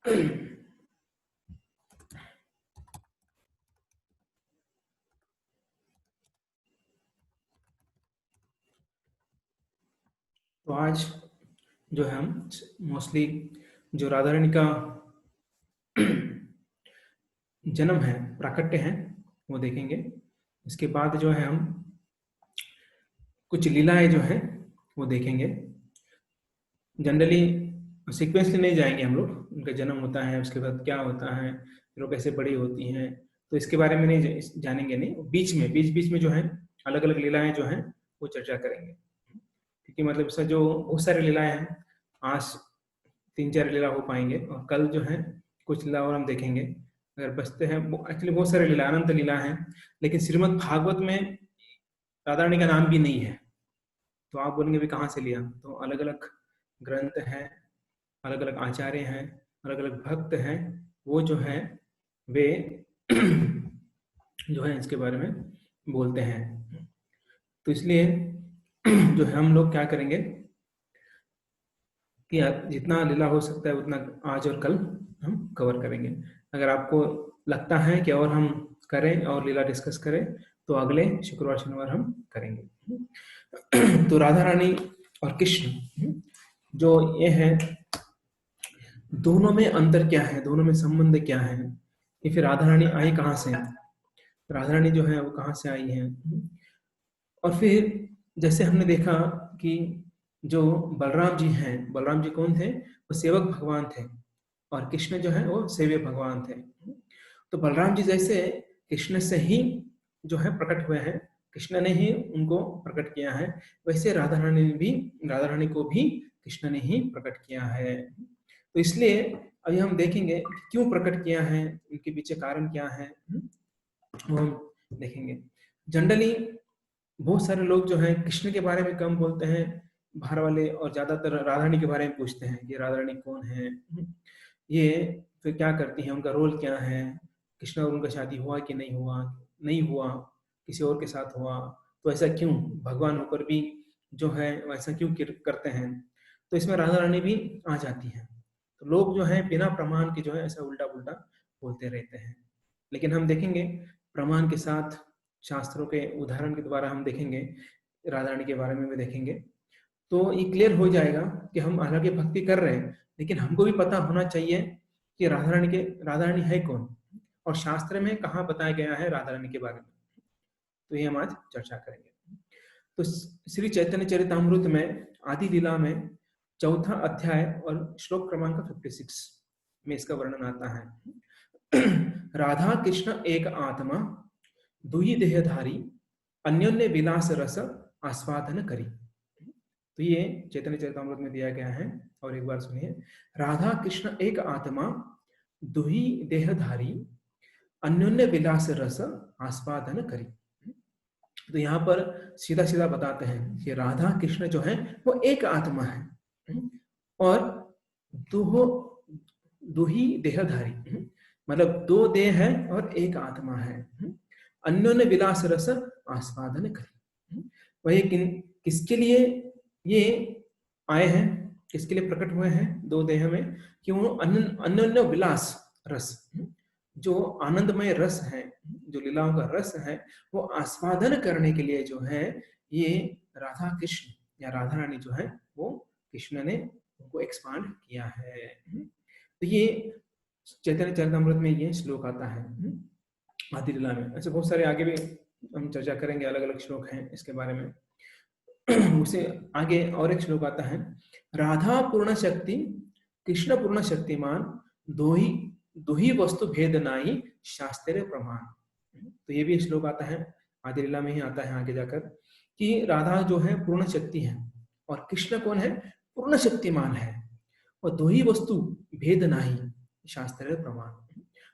तो आज जो है हम मोस्टली जो राधा रानी का जन्म है, प्राकट्य है, वो देखेंगे। इसके बाद जो है हम कुछ लीलाएं जो हैं वो देखेंगे। जनरली सीक्वेंसली नहीं जाएंगे हम लोग, उनका जन्म होता है उसके बाद क्या होता है, फिर वो कैसे बड़ी होती हैं, तो इसके बारे में नहीं जानेंगे। नहीं, बीच बीच में जो है अलग अलग लीलाएं जो हैं वो चर्चा करेंगे, क्योंकि मतलब इसका जो बहुत सारी लीलाएं हैं, आज 3-4 लीला हो पाएंगे और कल जो है कुछ लीला और हम देखेंगे अगर बचते हैं। एक्चुअली बहुत सारे लीला, अनंत लीला है, लेकिन श्रीमद् भागवत में राधा रानी का नाम भी नहीं है। तो आप बोलेंगे भी कहाँ से लिया, तो अलग अलग ग्रंथ हैं, अलग अलग आचार्य हैं, अलग अलग भक्त हैं, वो जो है वे जो है इसके बारे में बोलते हैं। तो इसलिए जो है हम लोग क्या करेंगे कि जितना लीला हो सकता है उतना आज और कल हम कवर करेंगे। अगर आपको लगता है कि और हम करें और लीला डिस्कस करें तो अगले शुक्रवार शनिवार हम करेंगे। तो राधा रानी और कृष्ण जो ये है, दोनों में अंतर क्या है, दोनों में संबंध क्या है, कि फिर राधा रानी आई कहाँ से, राधा रानी जो है वो कहाँ से आई है। और फिर जैसे हमने देखा कि जो बलराम जी हैं, बलराम जी कौन थे, वो सेवक भगवान थे, और कृष्ण जो है वो सेव्य भगवान थे। तो बलराम जी जैसे कृष्ण से ही जो है प्रकट हुए हैं, कृष्ण ने ही उनको प्रकट किया है, वैसे राधा रानी को भी कृष्ण ने ही प्रकट किया है। तो इसलिए अभी हम देखेंगे क्यों प्रकट किया है, इनके पीछे कारण क्या है, वो हम देखेंगे। जनरली बहुत सारे लोग जो हैं कृष्ण के बारे में कम बोलते हैं बाहर वाले, और ज्यादातर राधा रानी के बारे में पूछते हैं कि राधा रानी कौन है, ये फिर क्या करती है, उनका रोल क्या है, कृष्ण और उनका शादी हुआ कि नहीं हुआ, नहीं हुआ, किसी और के साथ हुआ, तो ऐसा क्यों, भगवान होकर भी जो है वैसा क्यों करते हैं। तो इसमें राधा रानी भी आ जाती है। तो लोग जो है बिना प्रमाण के जो है ऐसा उल्टा पुल्टा बोलते रहते हैं, लेकिन हम देखेंगे प्रमाण के साथ, शास्त्रों के उदाहरण के द्वारा हम देखेंगे, राधा रानी के बारे में भी देखेंगे, तो ये क्लियर हो जाएगा कि हम हालांकि भक्ति कर रहे हैं, लेकिन हमको भी पता होना चाहिए कि राधा रानी है कौन, और शास्त्र में कहाँ बताया गया है राधा रानी के बारे में। तो ये हम आज चर्चा करेंगे। तो श्री चैतन्य चरितामृत में आदि लीला में 4था अध्याय और श्लोक क्रमांक 56 में इसका वर्णन आता है। राधा कृष्ण एक आत्मा, दुई देहधारी, अन्योन्य विलास रस आस्वादन करी। तो ये चैतन्य चरितामृत में दिया गया है, और एक बार सुनिए। राधा कृष्ण एक आत्मा, दुही देहधारी, अन्योन्य विलास रस आस्वादन करी। तो यहाँ पर सीधा सीधा बताते हैं कि राधा कृष्ण जो है वो एक आत्मा है, और दुही देहधारी, मतलब 2 देह है और एक आत्मा है, अन्योन्य विलास रस आस्वादन करी। वही किसके लिए ये आए हैं, किसके लिए प्रकट हुए हैं 2 देह में, कि वो अन्योन्य विलास रस, जो आनंदमय रस है, जो लीलाओं का रस है, वो आस्वादन करने के लिए जो है ये राधा कृष्ण या राधा रानी जो है वो कृष्ण ने उनको एक्सपांड किया है। तो ये चैतन्य चरितामृत में ये श्लोक आता है आदि लीला में। ऐसे बहुत सारे आगे भी हम चर्चा करेंगे, अलग अलग श्लोक हैं इसके बारे में। उसे आगे और एक श्लोक आता है, राधा पूर्ण शक्ति कृष्ण पूर्ण शक्तिमान, दो ही वस्तु भेद नाई शास्त्र प्रमाण। तो ये भी श्लोक आता है, आदि लीला में ही आता है आगे जाकर, कि राधा जो है पूर्ण शक्ति है और कृष्ण कौन है, पूर्ण शक्तिमान है, और 2 ही वस्तु भेद नाही शास्त्र प्रमाण।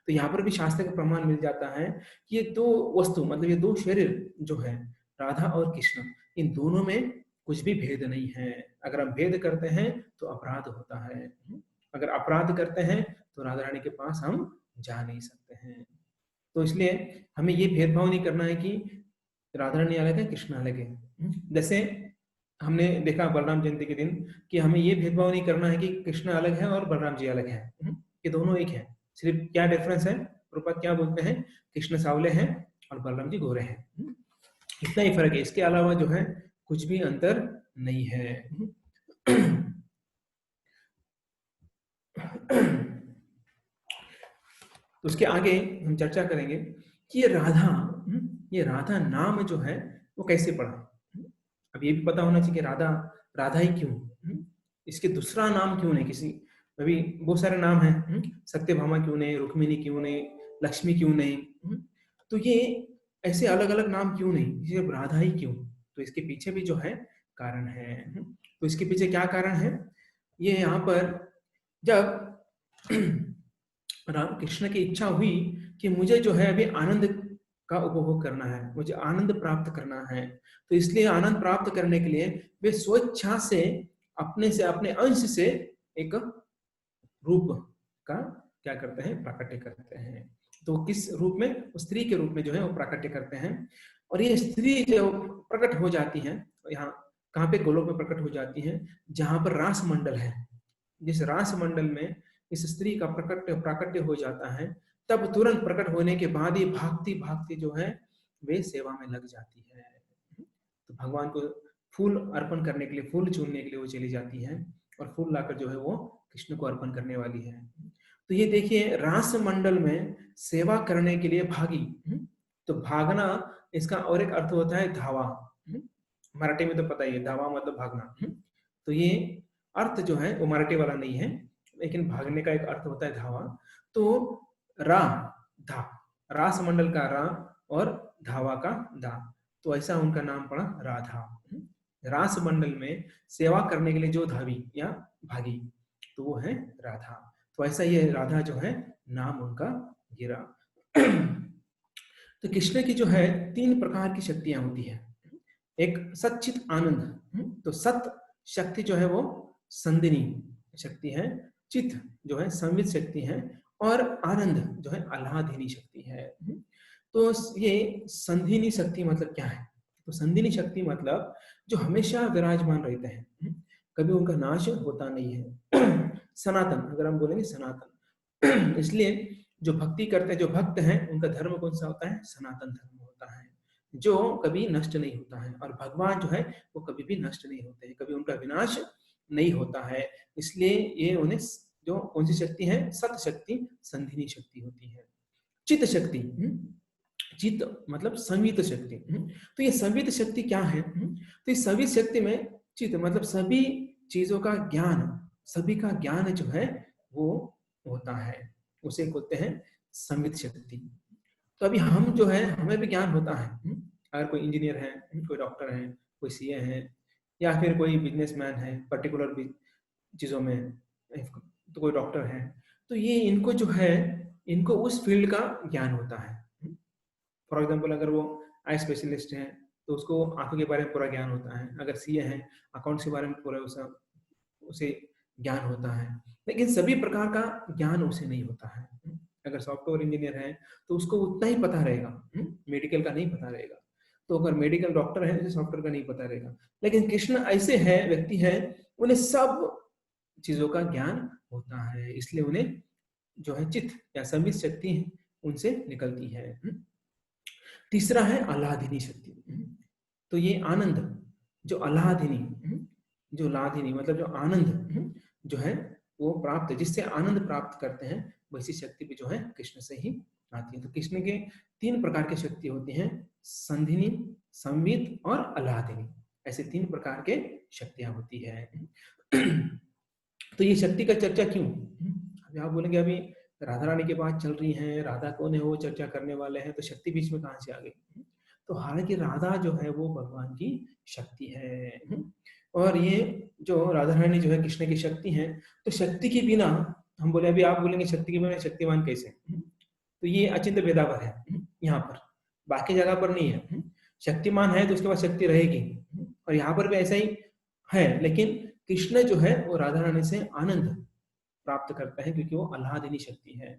तो यहाँ पर भी शास्त्र का प्रमाण मिल जाता है कि ये 2 वस्तु, मतलब ये 2 शरीर जो है राधा और कृष्ण, इन दोनों में कुछ भी भेद नहीं है। अगर हम भेद करते हैं तो अपराध होता है, अगर अपराध करते हैं तो राधा रानी के पास हम जा नहीं सकते हैं। तो इसलिए हमें ये भेदभाव नहीं करना है कि राधा रानी अलग है कृष्ण अलग है। जैसे हमने देखा बलराम जयंती के दिन कि हमें ये भेदभाव नहीं करना है कि कृष्ण अलग है और बलराम जी अलग है। ये दोनों एक है, सिर्फ क्या डिफरेंस है, प्रभुपाद क्या बोलते हैं, कृष्ण सावले हैं और बलराम जी गोरे हैं, इतना ही फर्क है, इसके अलावा जो है कुछ भी अंतर नहीं है। तो उसके आगे हम चर्चा करेंगे कि ये राधा नाम जो है वो कैसे पड़ा। अब ये भी पता होना चाहिए कि राधा राधा ही क्यों, इसके दूसरा नाम क्यों नहीं, किसी अभी बहुत सारे नाम हैं, सत्यभामा क्यों नहीं, रुक्मिणी क्यों नहीं, लक्ष्मी क्यों नहीं, तो ये ऐसे अलग अलग नाम क्यों नहीं, सिर्फ राधा ही क्यों, तो इसके पीछे भी जो है कारण है। तो इसके पीछे क्या कारण है, ये यहाँ पर जब राम कृष्ण की इच्छा हुई कि मुझे जो है अभी आनंद का उपभोग करना है, मुझे आनंद प्राप्त करना है, तो इसलिए आनंद प्राप्त करने के लिए वे स्वेच्छा से अपने अंश से एक रूप का क्या करते हैं, प्राकट्य करते हैं। तो किस रूप में, स्त्री के रूप में जो है वो प्राकट्य करते हैं। और ये स्त्री जो प्रकट हो जाती है, यहाँ कहाँ पे, गोलोक में प्रकट हो जाती है, जहां पर रास मंडल है। जिस रास मंडल में इस स्त्री का प्राकट्य हो जाता है, तब तुरंत प्रकट होने के बाद ही भागती भागती जो है वे सेवा में लग जाती है। तो भगवान को फूल अर्पण करने के लिए, फूल चूमने के लिए वो चली जाती है और फूल लाकर जो है वो कृष्ण को अर्पण करने वाली है। तो ये देखिए, रास मंडल में सेवा करने के लिए भागी। तो भागना, इसका और एक अर्थ होता है धावा। मराठी में तो पता ही है, धावा मतलब भागना। तो ये अर्थ जो है वो मराठी वाला नहीं है, लेकिन भागने का एक अर्थ होता है धावा। तो रा धा, रास मंडल का रा और धावा का धा, तो ऐसा उनका नाम पड़ा राधा। रास मंडल में सेवा करने के लिए जो धावी या भागी, तो वो है राधा। तो ऐसा ये राधा जो है नाम उनका गिरा। तो कृष्ण की जो है 3 प्रकार की शक्तियां होती है। एक सच्चित आनंद, तो सत शक्ति जो है वो संदिनी शक्ति है, चित जो है संवित शक्ति है, और आनंद जो है आह्लादिनी शक्ति है। तो ये संधिनी शक्ति मतलब क्या है, तो संधिनी शक्ति मतलब जो हमेशा विराजमान रहते हैं, कभी उनका नाश होता नहीं है। सनातन, अगर हम बोलेंगे सनातन, इसलिए जो भक्ति करते हैं, जो भक्त हैं, उनका धर्म कौन सा होता है, सनातन धर्म होता है, जो कभी नष्ट नहीं होता है। और भगवान जो है वो कभी भी नष्ट नहीं होते हैं, कभी उनका विनाश नहीं होता है। इसलिए ये उन्हें जो कौन सी शक्ति है, सत शक्ति, संधिनी शक्ति होती है। चित्त शक्ति, चित्त मतलब संवित शक्ति। तो ये संवित शक्ति क्या है, तो इस संवित शक्ति में चित्त मतलब सभी चीजों का ज्ञान, सभी का ज्ञान जो है वो होता है, उसे कहते हैं संवित शक्ति। तो अभी हम जो है, हमें भी ज्ञान होता है, अगर कोई इंजीनियर है, कोई डॉक्टर है, कोई सीए है, या फिर कोई बिजनेसमैन है पर्टिकुलर चीजों में, तो कोई डॉक्टर है, तो ये इनको जो है, इनको उस फील्ड का ज्ञान होता है। फॉर एग्जाम्पल, अगर वो आई स्पेशलिस्ट है तो उसको आंखों के बारे में पूरा ज्ञान होता है, अगर सीए है अकाउंट्स के बारे में पूरा उसे ज्ञान होता है, लेकिन सभी प्रकार का ज्ञान उसे नहीं होता है। अगर सॉफ्टवेयर इंजीनियर है तो उसको उतना ही पता रहेगा, मेडिकल का नहीं पता रहेगा। तो अगर मेडिकल डॉक्टर है, उसे सॉफ्टवेयर का नहीं पता रहेगा। लेकिन कृष्ण ऐसे है, व्यक्ति है, उन्हें सब चीजों का ज्ञान होता है, इसलिए उन्हें जो है चित्त या संवित शक्ति उनसे निकलती है। तीसरा है आह्लादिनी शक्ति। तो ये आनंद जो आह्लादिनी, जो लादिनी मतलब जो आनंद जो है वो प्राप्त, जिससे आनंद प्राप्त करते हैं, वैसी शक्ति भी जो है कृष्ण से ही आती है। तो कृष्ण के 3 प्रकार की शक्ति होती हैं, संधिनी, संवित और आह्लादिनी, ऐसे 3 प्रकार के शक्तियां होती है। तो ये शक्ति का चर्चा क्यों, अभी आप बोलेंगे अभी राधा रानी की बात चल रही है, राधा कौन है वो चर्चा करने वाले हैं, तो शक्ति बीच में कहां से आ गई। तो हालांकि राधा जो है वो भगवान की शक्ति है, और ये जो राधा रानी जो है कृष्ण की शक्ति है। तो शक्ति के बिना, हम बोले अभी आप बोलेंगे शक्ति के बिना शक्तिमान कैसे, तो ये अचिंत्य भेदावर है, यहाँ पर बाकी जगह पर नहीं है। शक्तिमान है तो उसके बाद शक्ति रहेगी, और यहाँ पर भी ऐसा ही है। लेकिन कृष्ण जो है वो राधा रानी से आनंद प्राप्त करता है, क्योंकि वो आह्लादिनी शक्ति है।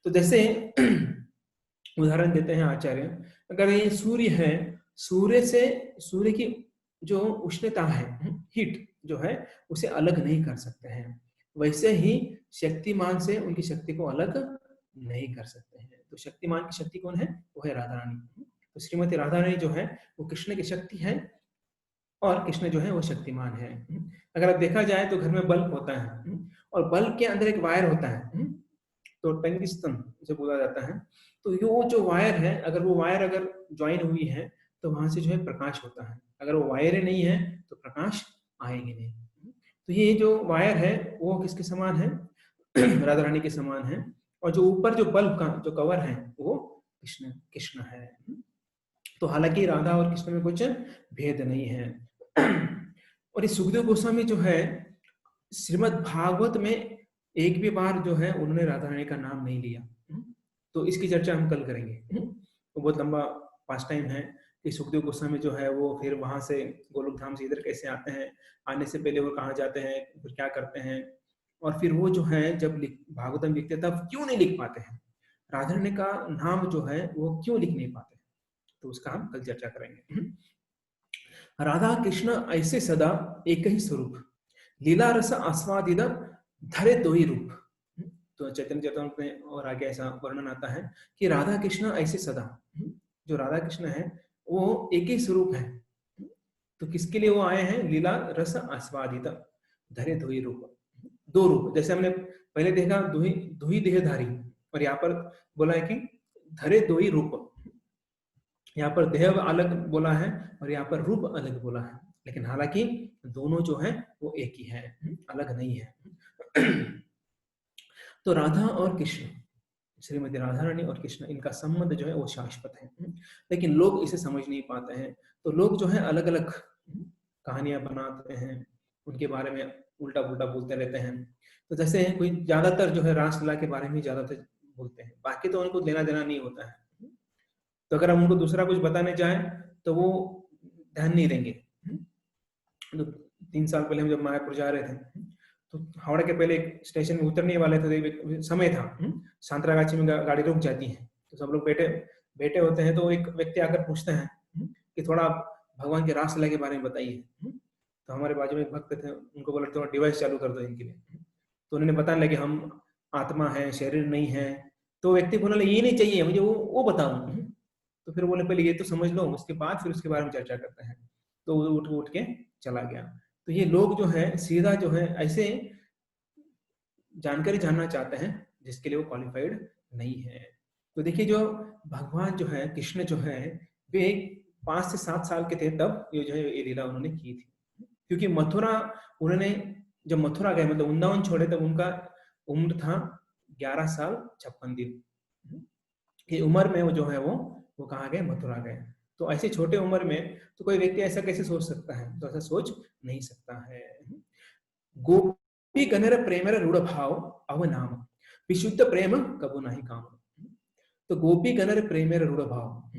तो जैसे उदाहरण देते हैं आचार्य, अगर ये सूर्य है, सूर्य की जो उष्णता है, हीट जो है, उसे अलग नहीं कर सकते हैं। वैसे ही शक्तिमान से उनकी शक्ति को अलग नहीं कर सकते हैं। तो शक्तिमान की शक्ति कौन है? वो है राधा रानी। तो श्रीमती राधा रानी जो है वो कृष्ण की शक्ति है और कृष्ण जो है वो शक्तिमान है। अगर आप देखा जाए तो घर में बल्ब होता है और बल्ब के अंदर एक वायर होता है, तो टंगिस्टन जो बोला जाता है। तो वो जो वायर है, अगर वो वायर अगर ज्वाइन हुई है तो वहां से जो है प्रकाश होता है। अगर वो वायर नहीं है तो प्रकाश आएगी नहीं। तो ये जो वायर है वो किसके समान है? राधा रानी के समान है। और जो ऊपर जो बल्ब का जो कवर है वो कृष्ण कृष्ण है। तो हालांकि राधा और कृष्ण में कुछ भेद नहीं है। और इस सुखदेव गोस्वामी जो है श्रीमद् भागवत में एक भी बार जो है उन्होंने राधा रानी का नाम नहीं लिया। तो इसकी चर्चा हम कल करेंगे। तो बहुत लंबा पास टाइम है कि सुखदेव गोस्वामी जो है वो फिर वहां से गोलोक धाम से इधर कैसे आते हैं, आने से पहले वो कहाँ जाते हैं, फिर क्या करते हैं, और फिर वो जो है जब भागवतम लिखते तब क्यों नहीं लिख पाते हैं, राधा रानी का नाम जो है वो क्यों लिख नहीं पाते, तो उसका हम कल चर्चा करेंगे। राधा कृष्ण ऐसे सदा एक ही स्वरूप, लीला रस आस्वादित धरे दो ही रूप। तो चैतन्य चरितामृत में और आगे ऐसा वर्णन आता है कि राधा कृष्ण ऐसे सदा, जो राधा कृष्ण है वो एक ही स्वरूप है। तो किसके लिए वो आए हैं? लीला रस आस्वादित धरे दो ही रूप, दो रूप। जैसे हमने पहले देखा दुही देहधारी, और यहाँ पर बोला है कि धरे दो ही रूप। यहाँ पर देह अलग बोला है और यहाँ पर रूप अलग बोला है, लेकिन हालांकि दोनों जो है वो एक ही है, अलग नहीं है। तो राधा और कृष्ण, श्रीमती राधा रानी और कृष्ण, इनका संबंध जो है वो शाश्वत है, लेकिन लोग इसे समझ नहीं पाते हैं। तो लोग जो है अलग अलग कहानियां बनाते हैं, उनके बारे में उल्टा पुल्टा बोलते रहते हैं। तो जैसे कोई ज्यादातर जो है रासलीला के बारे में ज्यादातर बोलते हैं, बाकी तो उनको लेना देना नहीं होता है। तो अगर हम उनको दूसरा कुछ बताने जाएं तो वो ध्यान नहीं देंगे। तो 3 साल पहले हम जब मायापुर जा रहे थे तो हावड़ा के पहले एक स्टेशन में उतरने वाले थे, तो समय था, सांतरागाछी में गाड़ी रुक जाती है, तो सब लोग बैठे होते हैं। तो एक व्यक्ति आकर पूछते हैं कि थोड़ा भगवान के रासलीला के बारे में बताइए। तो हमारे बाजू में एक भक्त थे, उनको बोला थोड़ा डिवाइस चालू कर दो इनके लिए। तो उन्होंने बताने लगे हम आत्मा है, शरीर नहीं है। तो व्यक्ति बोला ये नहीं चाहिए मुझे, वो बताऊं। तो फिर बोले पहले ये तो समझ लो, उसके बाद फिर उसके बारे में चर्चा करते हैं। तो वो उठ के चला गया। तो ये लोग जो है सीधा जो है ऐसे जानकारी जानना चाहते हैं जिसके लिए वो क्वालिफाइड नहीं है। तो देखिए जो भगवान जो है कृष्ण जो है वे 5 से 7 साल के थे तब ये जो है ये लीला उन्होंने की थी। क्योंकि मथुरा उन्होंने जब मथुरा गए, मतलब वृंदावन छोड़े, तब उनका उम्र था 11 साल 56 दिन। ये उम्र में वो जो है वो कहाँ गए? मथुरा गए। तो ऐसे छोटे उम्र में तो कोई व्यक्ति ऐसा कैसे सोच सकता है? तो ऐसा सोच नहीं सकता है। गोपी गणर प्रेमर रूढ़ भाव अव नाम, विशुद्ध प्रेम कबू नहीं काम। तो गोपी गणर प्रेमर रूढ़ भाव,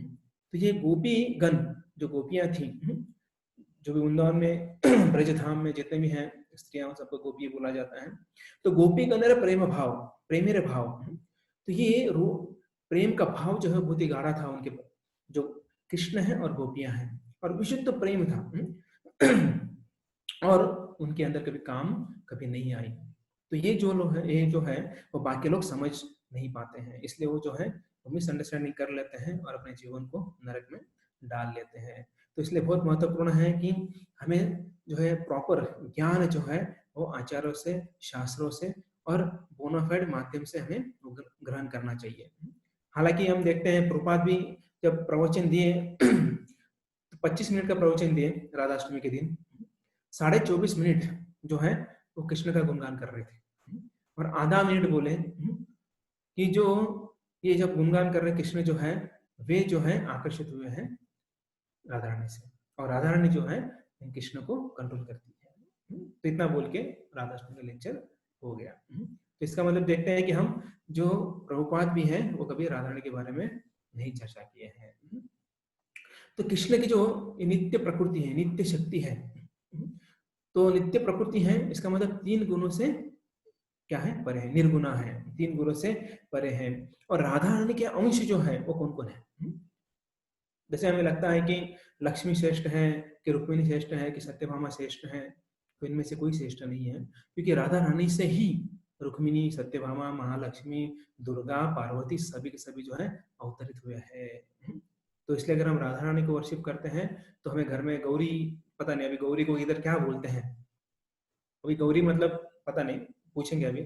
तो ये गोपी गण जो गोपियां थी, जो भी वृंदावन में ब्रजधाम में जितने भी हैं स्त्रियां, सबको गोपी बोला जाता है। तो गोपी गणर प्रेम भाव, प्रेमेर भाव, तो ये प्रेम का भाव जो है बहुत ही गाढ़ा था उनके, जो कृष्ण है और गोपियां हैं, और विशुद्ध प्रेम था। और उनके अंदर कभी काम कभी नहीं आई। तो ये जो लोग है, ये जो है वो बाकी लोग समझ नहीं पाते हैं, इसलिए वो जो है वो मिसअंडरस्टैंडिंग कर लेते हैं और अपने जीवन को नरक में डाल लेते हैं। तो इसलिए बहुत महत्वपूर्ण है कि हमें जो है प्रॉपर ज्ञान जो है वो आचार्यों से, शास्त्रों से और बोनाफाइड माध्यम से हमें ग्रहण करना चाहिए। हालांकि हम देखते हैं प्रभुपाद भी जब प्रवचन दिए तो 25 मिनट का प्रवचन दिए राधाष्टमी के दिन, 24.5 मिनट जो है वो कृष्ण का गुणगान कर रहे थे, और आधा मिनट बोले कि जो ये जब गुणगान कर रहे कृष्ण जो है वे जो है आकर्षित हुए हैं राधा रानी से, और राधा रानी जो है कृष्ण को कंट्रोल करती है। तो इतना बोल के राधाष्टमी का लेक्चर हो गया। तो इसका मतलब देखते हैं कि हम जो प्रभुपाद भी हैं वो कभी राधा रानी के बारे में नहीं चर्चा किए हैं। तो कृष्ण की जो नित्य प्रकृति है, नित्य शक्ति है, तो नित्य प्रकृति है इसका मतलब 3 गुणों से क्या है? परे है, निर्गुणा है, 3 गुणों से परे है। और राधा रानी के अंश जो है वो कौन कौन है? जैसे हमें लगता है कि लक्ष्मी श्रेष्ठ है, कि रुक्मिणी श्रेष्ठ है, कि सत्यभामा श्रेष्ठ है, तो इनमें से कोई श्रेष्ठ नहीं है, क्योंकि राधा रानी से ही रुक्मिणी, सत्यभामा, महालक्ष्मी, दुर्गा, पार्वती सभी के सभी जो है अवतरित हुए हैं। तो इसलिए अगर हम राधा रानी को वर्शिप करते हैं तो हमें घर में गौरी, पता नहीं अभी गौरी को इधर क्या बोलते हैं, अभी गौरी मतलब पता नहीं, पूछेंगे अभी।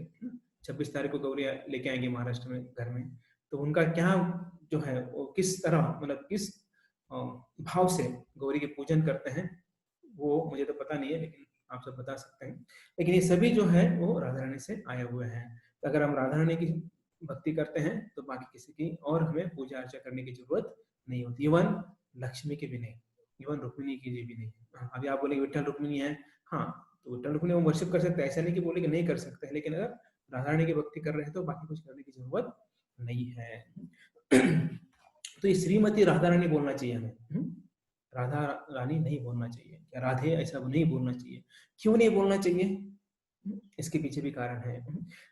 26 तारीख को गौरी लेके आएंगे महाराष्ट्र में घर में, तो उनका क्या जो है वो किस तरह मतलब किस भाव से गौरी के पूजन करते हैं वो मुझे तो पता नहीं है, लेकिन आप सब बता सकते हैं। लेकिन ये सभी जो है वो राधा रानी से आए हुए हैं। तो अगर हम राधा रानी की भक्ति करते हैं तो बाकी किसी की और हमें पूजा अर्चा करने की जरूरत नहीं होती, इवन लक्ष्मी की भी नहीं, इवन रुक्मिणी की भी नहीं। अभी आप बोलेंगे विठल रुक्मिणी है, हाँ तो विठल रुक्मिणी हम वर्शिप कर सकते हैं, ऐसा नहीं कि बोले कि नहीं कर सकते हैं, लेकिन अगर राधा रानी की भक्ति कर रहे हैं तो बाकी कुछ करने की जरूरत नहीं है। तो ये श्रीमती राधा रानी बोलना चाहिए हमें, राधा रानी नहीं बोलना चाहिए, या राधे ऐसा नहीं बोलना चाहिए। क्यों नहीं बोलना चाहिए, इसके पीछे भी कारण है।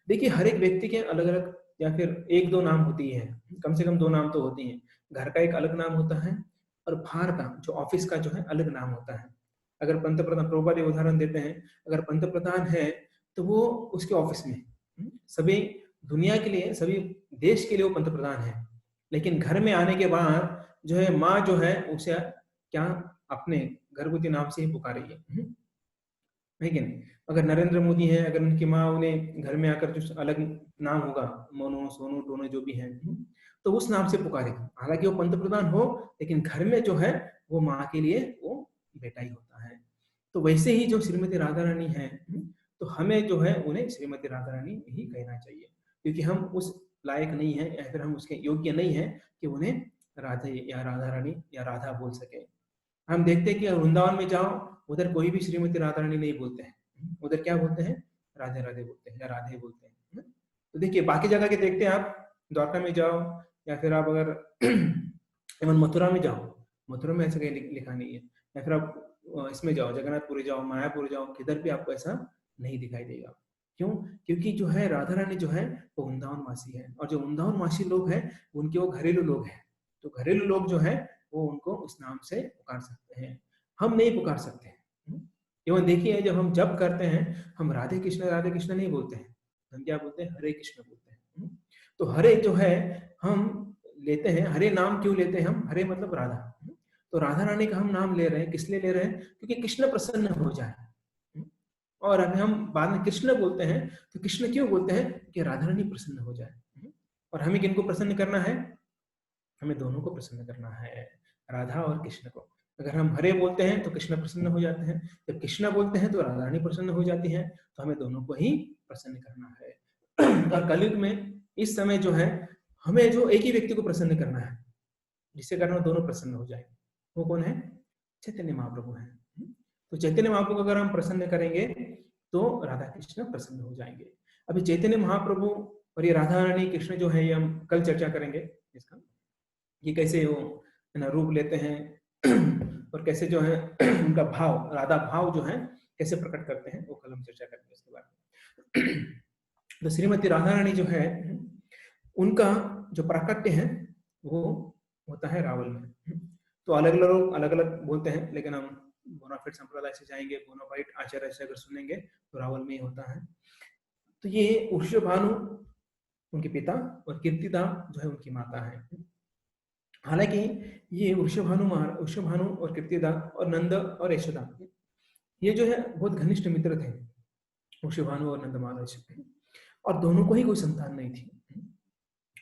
देखिए हर एक व्यक्ति के अलग अलग या फिर एक दो नाम होती है, कम से कम दो नाम तो होती हैं। घर का एक अलग नाम होता है और बाहर का जो ऑफिस का जो है अलग नाम होता है। अगर पंत प्रधान, प्रभुपाद उदाहरण देते हैं, अगर पंत प्रधान है तो वो उसके ऑफिस में सभी दुनिया के लिए, सभी देश के लिए वो पंत प्रधान है, लेकिन घर में आने के बाद जो है माँ जो है उसे क्या अपने घरगुती नाम से ही पुकारेगी, है कि नहीं। अगर नरेंद्र मोदी है, अगर उनकी माँ उन्हें घर में आकर जो अलग नाम होगा, मोनू, सोनू, टोनू जो भी है, तो उस नाम से पुकारेगी। हालांकि वो पंत प्रधान हो, लेकिन घर में जो है वो माँ के लिए वो बेटा ही होता है। तो वैसे ही जो श्रीमती राधा रानी है, तो हमें जो है उन्हें श्रीमती राधा रानी ही कहना चाहिए, क्योंकि हम उस लायक नहीं है या फिर हम उसके योग्य नहीं है कि उन्हें राधे या राधा रानी या राधा बोल सके। हम देखते हैं कि वृंदावन में जाओ, उधर कोई भी श्रीमती राधा रानी नहीं बोलते हैं, उधर क्या बोलते हैं, राधे राधे बोलते हैं या राधे बोलते हैं। तो देखिए बाकी जगह के देखते हैं आप, द्वारका में जाओ या फिर आप अगर इवन मथुरा में जाओ, मथुरा में ऐसा कहीं लिखा नहीं है, या फिर आप इसमें जाओ, जगन्नाथपुरी जाओ, मायापुर जाओ, किधर भी आपको ऐसा नहीं दिखाई देगा। क्यों? क्योंकि जो है राधा रानी जो है वो वृंदावन वासी है, और जो वृंदावन वासी लोग हैं उनके वो घरेलू लोग हैं। तो घरेलू लोग जो है वो उनको उस नाम से पुकार सकते हैं, हम नहीं पुकार सकते हैं। एवं देखिए जब हम जप करते हैं, हम राधे कृष्ण नहीं बोलते हैं, हम क्या बोलते हैं, हरे कृष्ण बोलते हैं। तो हरे जो है हम लेते हैं, हरे नाम क्यों लेते हैं हम, हरे मतलब राधा। तो राधा रानी का हम नाम ले रहे हैं, किस लिए ले रहे हैं, क्योंकि कृष्ण प्रसन्न हो जाए। और अगर हम बाद में कृष्ण बोलते हैं तो कृष्ण क्यों बोलते हैं, कि राधा रानी प्रसन्न हो जाए। और हमें किनको प्रसन्न करना है, हमें दोनों को प्रसन्न करना है, राधा और कृष्ण को। अगर हम हरे बोलते हैं तो कृष्ण प्रसन्न हो जाते हैं, जब कृष्ण बोलते हैं तो राधा रानी प्रसन्न हो जाती है, तो हमें दोनों को ही प्रसन्न करना है। और कलयुग में इस समय जो है हमें जो एक ही व्यक्ति को प्रसन्न करना है, जिसके कारण वो दोनों प्रसन्न हो जाए, वो कौन है, चैतन्य महाप्रभु है। तो चैतन्य महाप्रभु को अगर हम प्रसन्न करेंगे तो राधा कृष्ण प्रसन्न हो जाएंगे। अभी चैतन्य महाप्रभु और ये राधा रानी कृष्ण जो है, ये हम कल चर्चा करेंगे इसका, ये कैसे वो है ना रूप लेते हैं और कैसे जो है उनका भाव, राधा भाव जो है कैसे प्रकट करते हैं, वो कल हम चर्चा करेंगे उसके बारे में। तो श्रीमती राधा रानी जो है उनका जो प्राकट्य है वो होता है रावल में। तो अलग अलग लोग अलग अलग बोलते हैं, लेकिन हम बोनाफाइड संप्रदाय से जाएंगे, बोनाफाइड आचार्य से अगर सुनेंगे तो रावल में ही होता है। तो ये उर्षभानु उनके पिता और कीर्तिदा जो है उनकी माता है। हालांकि ये वृषभानु और कीर्तिदा और नंद और यशोदा, ये जो है बहुत घनिष्ठ मित्र थे, वृषभानु और नंद महाराज, और दोनों को ही कोई संतान नहीं थी।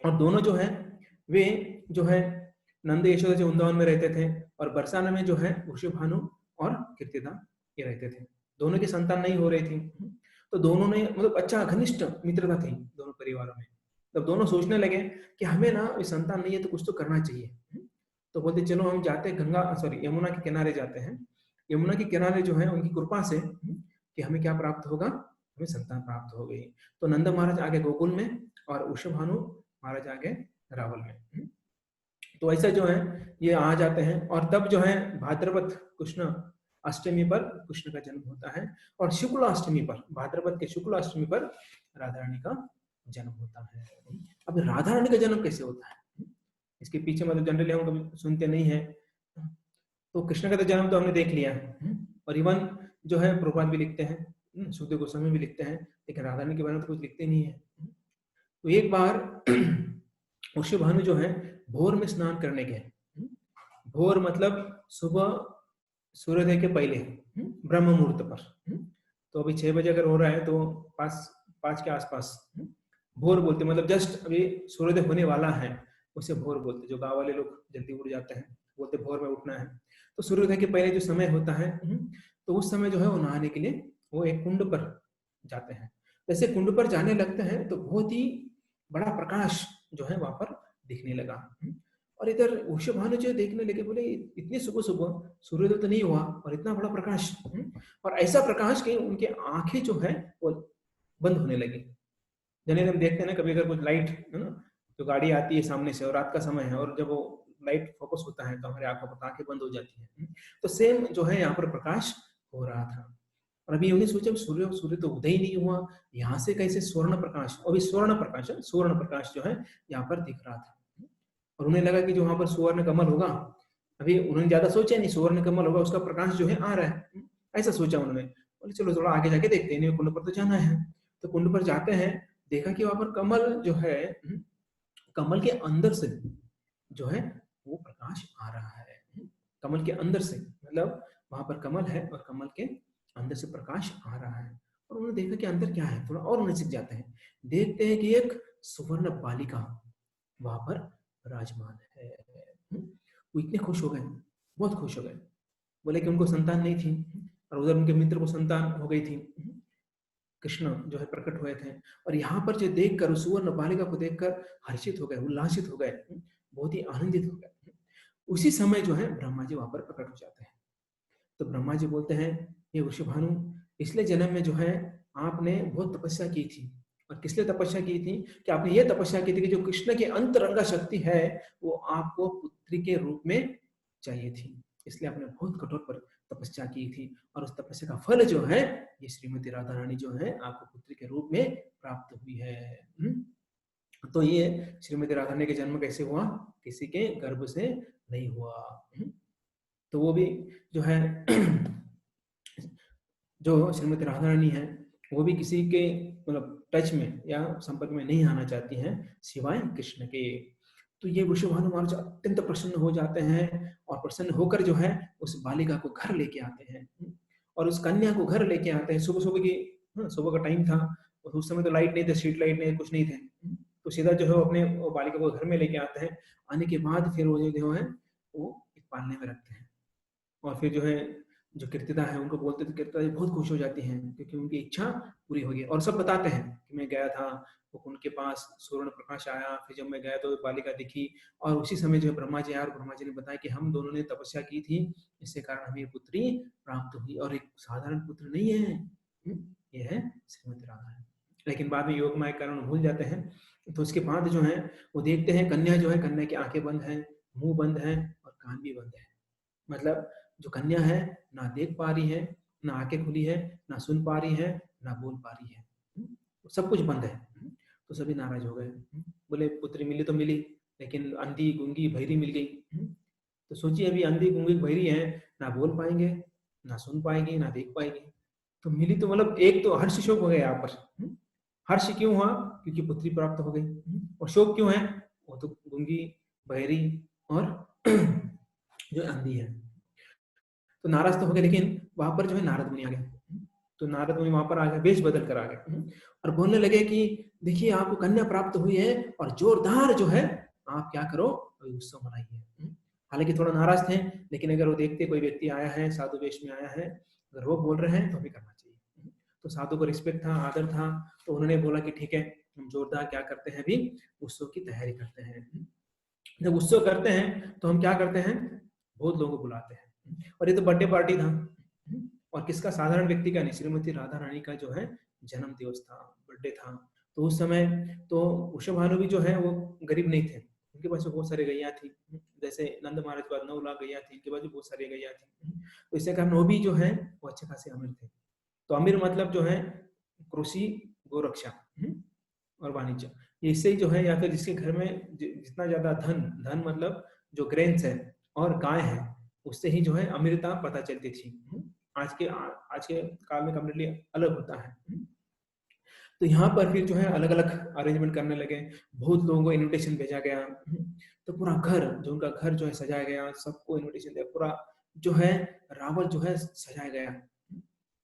और दोनों जो है वे जो है नंद यशोदा जो वृंदावन में रहते थे, और बरसाना में जो है वृषभानु और कीर्तिदा ये रहते थे। दोनों की संतान नहीं हो रही थी, तो दोनों ने मतलब अच्छा घनिष्ठ मित्रता थी दोनों परिवारों में। तब दोनों सोचने लगे कि हमें ना संतान नहीं है तो कुछ तो करना चाहिए। तो बोलते चलो हम जाते यमुना के किनारे जाते हैं, यमुना के किनारे जो है उनकी कृपा से कि हमें क्या प्राप्त होगा, हमें संतान प्राप्त हो गई। तो नंद महाराज आगे गोकुल में और वृषभानु महाराज आगे रावल में। तो ऐसा जो है ये आ जाते हैं, और तब जो है भाद्रपद कृष्ण अष्टमी पर कृष्ण का जन्म होता है, और शुक्ल अष्टमी पर, भाद्रपद के शुक्ल अष्टमी पर राधा रानी का जन्म होता है। अब राधा रानी का जन्म कैसे होता है, इसके पीछे मतलब जनरली हम कभी सुनते नहीं है। तो कृष्ण का तो जन्म तो हमने देख लिया, और इवन जो है प्रभुपाद भी लिखते हैं सुखदेव गोस्वामी भी लिखते हैं, लेकिन राधा रानी के बारे में तो कुछ लिखते नहीं है। तो एक बार ऋषभानु जो है भोर में स्नान करने गए। भोर मतलब सुबह सूर्योदय के पहले, ब्रह्म मुहूर्त पर। तो अभी 6 बजे अगर हो रहा है तो 5 के आसपास भोर बोलते, मतलब जस्ट अभी सूर्योदय होने वाला है उसे भोर बोलते। जो गांव वाले लोग जल्दी उठ जाते हैं बोलते भोर में उठना है। तो सूर्योदय के पहले जो समय होता है, तो उस समय जो है वो नहाने के लिए वो एक कुंड पर जाते हैं। जैसे कुंड पर जाने लगते हैं तो बहुत ही बड़ा प्रकाश जो है वहां पर दिखने लगा। और इधर ऋषभानु जो देखने लगे, बोले इतनी सुबह सुबह सूर्योदय तो नहीं हुआ और इतना बड़ा प्रकाश, और ऐसा प्रकाश कि उनके आंखें जो है वो बंद होने लगी। जैसे हम देखते हैं ना कभी अगर कुछ लाइट है ना, तो गाड़ी आती है सामने से और रात का समय है और जब वो लाइट फोकस होता है तो हमारी आंखों पर आंखें बंद हो जाती है। तो सेम जो है यहाँ पर प्रकाश हो रहा था। और अभी उन्हें सोचा सूर्य सूर्य तो उदय ही नहीं हुआ, यहाँ से कैसे स्वर्ण प्रकाश, अभी स्वर्ण प्रकाश जो है यहाँ पर दिख रहा था। और उन्हें लगा कि जो वहां पर सुवर्ण कमल होगा, अभी उन्होंने ज्यादा सोचा नहीं, सुवर्ण कमल होगा उसका प्रकाश जो है आ रहा है, ऐसा सोचा उन्होंने। बोले चलो थोड़ा आगे जाके देखते हैं, कुंड पर तो जाना है। तो कुंड पर जाते हैं, देखा कि वहां पर कमल जो है, कमल के अंदर से जो है वो प्रकाश आ रहा है। कमल के अंदर से मतलब वहां पर कमल है और कमल के अंदर से प्रकाश आ रहा है। और उन्होंने देखा कि अंदर क्या है, थोड़ा और नजदीक जाते हैं, देखते हैं कि एक सुवर्ण बालिका वहां पर विराजमान है। वो इतने खुश हो गए, बहुत खुश हो गए। बोले कि उनको संतान नहीं थी और उधर उनके मित्र को संतान हो गई थी, कृष्ण जो है प्रकट हुए थे। और यहाँ पर जो देखकर सुवर्ण बालिका को देखकर हर्षित हो गए, उल्लासित हो गए, बहुत ही आनंदित हो गए। उसी समय जो है ब्रह्मा जी वहां पर प्रकट हो जाते हैं। तो ब्रह्मा जी बोलते हैं, ये ऋषभानु, पिछले जन्म में जो है आपने बहुत तपस्या की थी। और किस लिए तपस्या की थी? कि आपने ये तपस्या की थी कि जो कृष्ण की अंतरंगा शक्ति है वो आपको पुत्री के रूप में चाहिए थी, इसलिए आपने बहुत कठोर पर तपस्या की थी। और उस तपस्या का फल जो है ये श्रीमती राधा रानी जो है आपको पुत्री के रूप में प्राप्त हुई है। तो ये श्रीमती राधा रानी के जन्म कैसे हुआ? किसी के गर्भ से नहीं हुआ। तो वो भी जो है जो श्रीमती राधा रानी है वो भी किसी के मतलब टच में या संपर्क में नहीं आना चाहती हैं सिवाय कृष्ण के। तो ये वृषभानु महाराज अत्यंत प्रसन्न हो जाते हैं और प्रसन्न होकर जो है उस बालिका को घर लेके आते हैं और उस कन्या को घर लेके आते हैं। सुबह सुबह की सुबह का टाइम था, उस समय तो लाइट नहीं थे, स्ट्रीट लाइट नहीं, कुछ नहीं थे। तो सीधा जो है अपने वो बालिका को घर में लेके आते हैं। आने के बाद फिर वो जो है वो पालने में रखते हैं। और फिर जो है जो कीर्तिदा है उनको बोलते थे, कीर्तिदा जी बहुत खुश हो जाती हैं क्योंकि उनकी इच्छा पूरी हो गई। और सब बताते हैं कि मैं गया था वो उनके पास स्वर्ण प्रकाश आया, फिर जब मैं गया तो बालिका दिखी और उसी समय जो ब्रह्मा जी आए और ब्रह्मा जी ने बताया कि हम दोनों ने तपस्या की थी, इसके कारण हमें पुत्री प्राप्त हुई और एक साधारण पुत्र नहीं है, ये है श्रीमती राधा है। लेकिन बाद में योग माया के कारण भूल जाते हैं। तो उसके बाद जो है वो देखते हैं कन्या जो है, कन्या की आंखें बंद है, मुंह बंद है और कान भी बंद है। मतलब जो कन्या है ना देख पा रही है, ना आंखें खुली है, ना सुन पा रही है, ना बोल पा रही है, सब कुछ बंद है। तो सभी नाराज हो गए, बोले पुत्री मिली तो मिली लेकिन अंधी गूंगी बहरी मिल गई। तो सोचिए अभी अंधी गूंगी बहरी है, ना बोल पाएंगे, ना सुन पाएंगे, ना देख पाएंगे, तो मिली तो मतलब एक तो हर्ष शोक हो गया यहाँ पर। हर्ष क्यों हुआ? क्योंकि पुत्री प्राप्त हो गई। और शोक क्यों है? वो तो गूंगी बहरी और जो अंधी है। तो नाराज तो हो गए, लेकिन वहां पर जो है नारद मुनि आ गए। तो नारद मुनि वहां पर आ गए, वेश बदल कर आ गए और बोलने लगे कि देखिए आपको कन्या प्राप्त हुई है और जोरदार जो है आप क्या करो, उत्सव मनाइए। हालांकि थोड़ा नाराज थे, लेकिन अगर वो देखते कोई व्यक्ति आया है साधु वेश में आया है, अगर वो बोल रहे हैं तो भी करना चाहिए। तो साधु को रिस्पेक्ट था, आदर था, तो उन्होंने बोला कि ठीक है हम जोरदार क्या करते हैं, अभी उत्सव की तैयारी करते हैं। जब उत्सव करते हैं तो हम क्या करते हैं, बहुत लोगों को बुलाते हैं। और ये तो बर्थडे पार्टी था और किसका, साधारण व्यक्ति का नहीं, श्रीमती राधा रानी का जो है जन्म दिवस था, बर्थडे था। तो उस समय तो वृषभानु भी जो है वो गरीब नहीं थे, उनके पास बहुत सारी गैया थी। जैसे नंद महाराज के पास 9 लाख गैया थी, इनके पास भी बहुत सारी गैया थी। तो इसके कारण वो भी जो है वो अच्छे खासे अमीर थे। तो अमीर मतलब जो है कृषि, गोरक्षा और वाणिज्य, इससे ही जो है, या फिर जिसके घर में जितना ज्यादा धन, धन मतलब जो ग्रेन्स है और गाय है, उससे ही जो है अमीरता पता चलती थी। आज के काल में कम्प्लीटली अलग होता है। तो यहाँ पर फिर जो है अलग-अलग अरेंजमेंट करने लगे, बहुत लोगों को इन्विटेशन भेजा गया। तो पूरा घर, जो उनका घर जो है सजाया गया, सबको इन्विटेशन दिया, पूरा जो है रावण जो है सजाया गया।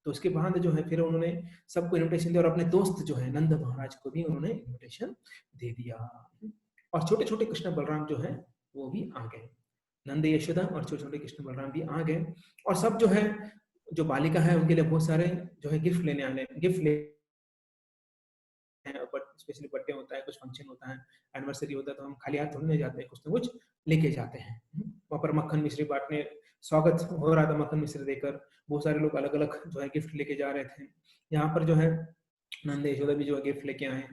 तो उसके बाद जो है फिर उन्होंने सबको इन्विटेशन दिया और अपने दोस्त जो है नंद महाराज को भी उन्होंने इन्विटेशन दे दिया। और छोटे-छोटे कृष्ण बलराम जो है वो भी आ गए। नंद यशोदा और छोटे-छोटे कृष्ण बलराम भी आ गए और सब जो है, जो बालिका है उनके लिए बहुत सारे जो है गिफ्ट ले हैं, बट स्पेशली बर्थडे होता है, कुछ फंक्शन होता है, एनिवर्सरी होता है, तो हम खाली हाथ थोड़ी ना जाते हैं, कुछ ना कुछ लेके जाते हैं। वहाँ पर मक्खन मिश्री बाँटने स्वागत हो रहा था, मक्खन मिश्री देकर बहुत सारे लोग अलग-अलग जो है गिफ्ट लेके जा रहे थे। यहाँ पर जो है नंद यशोदा भी जो है गिफ्ट लेके आए।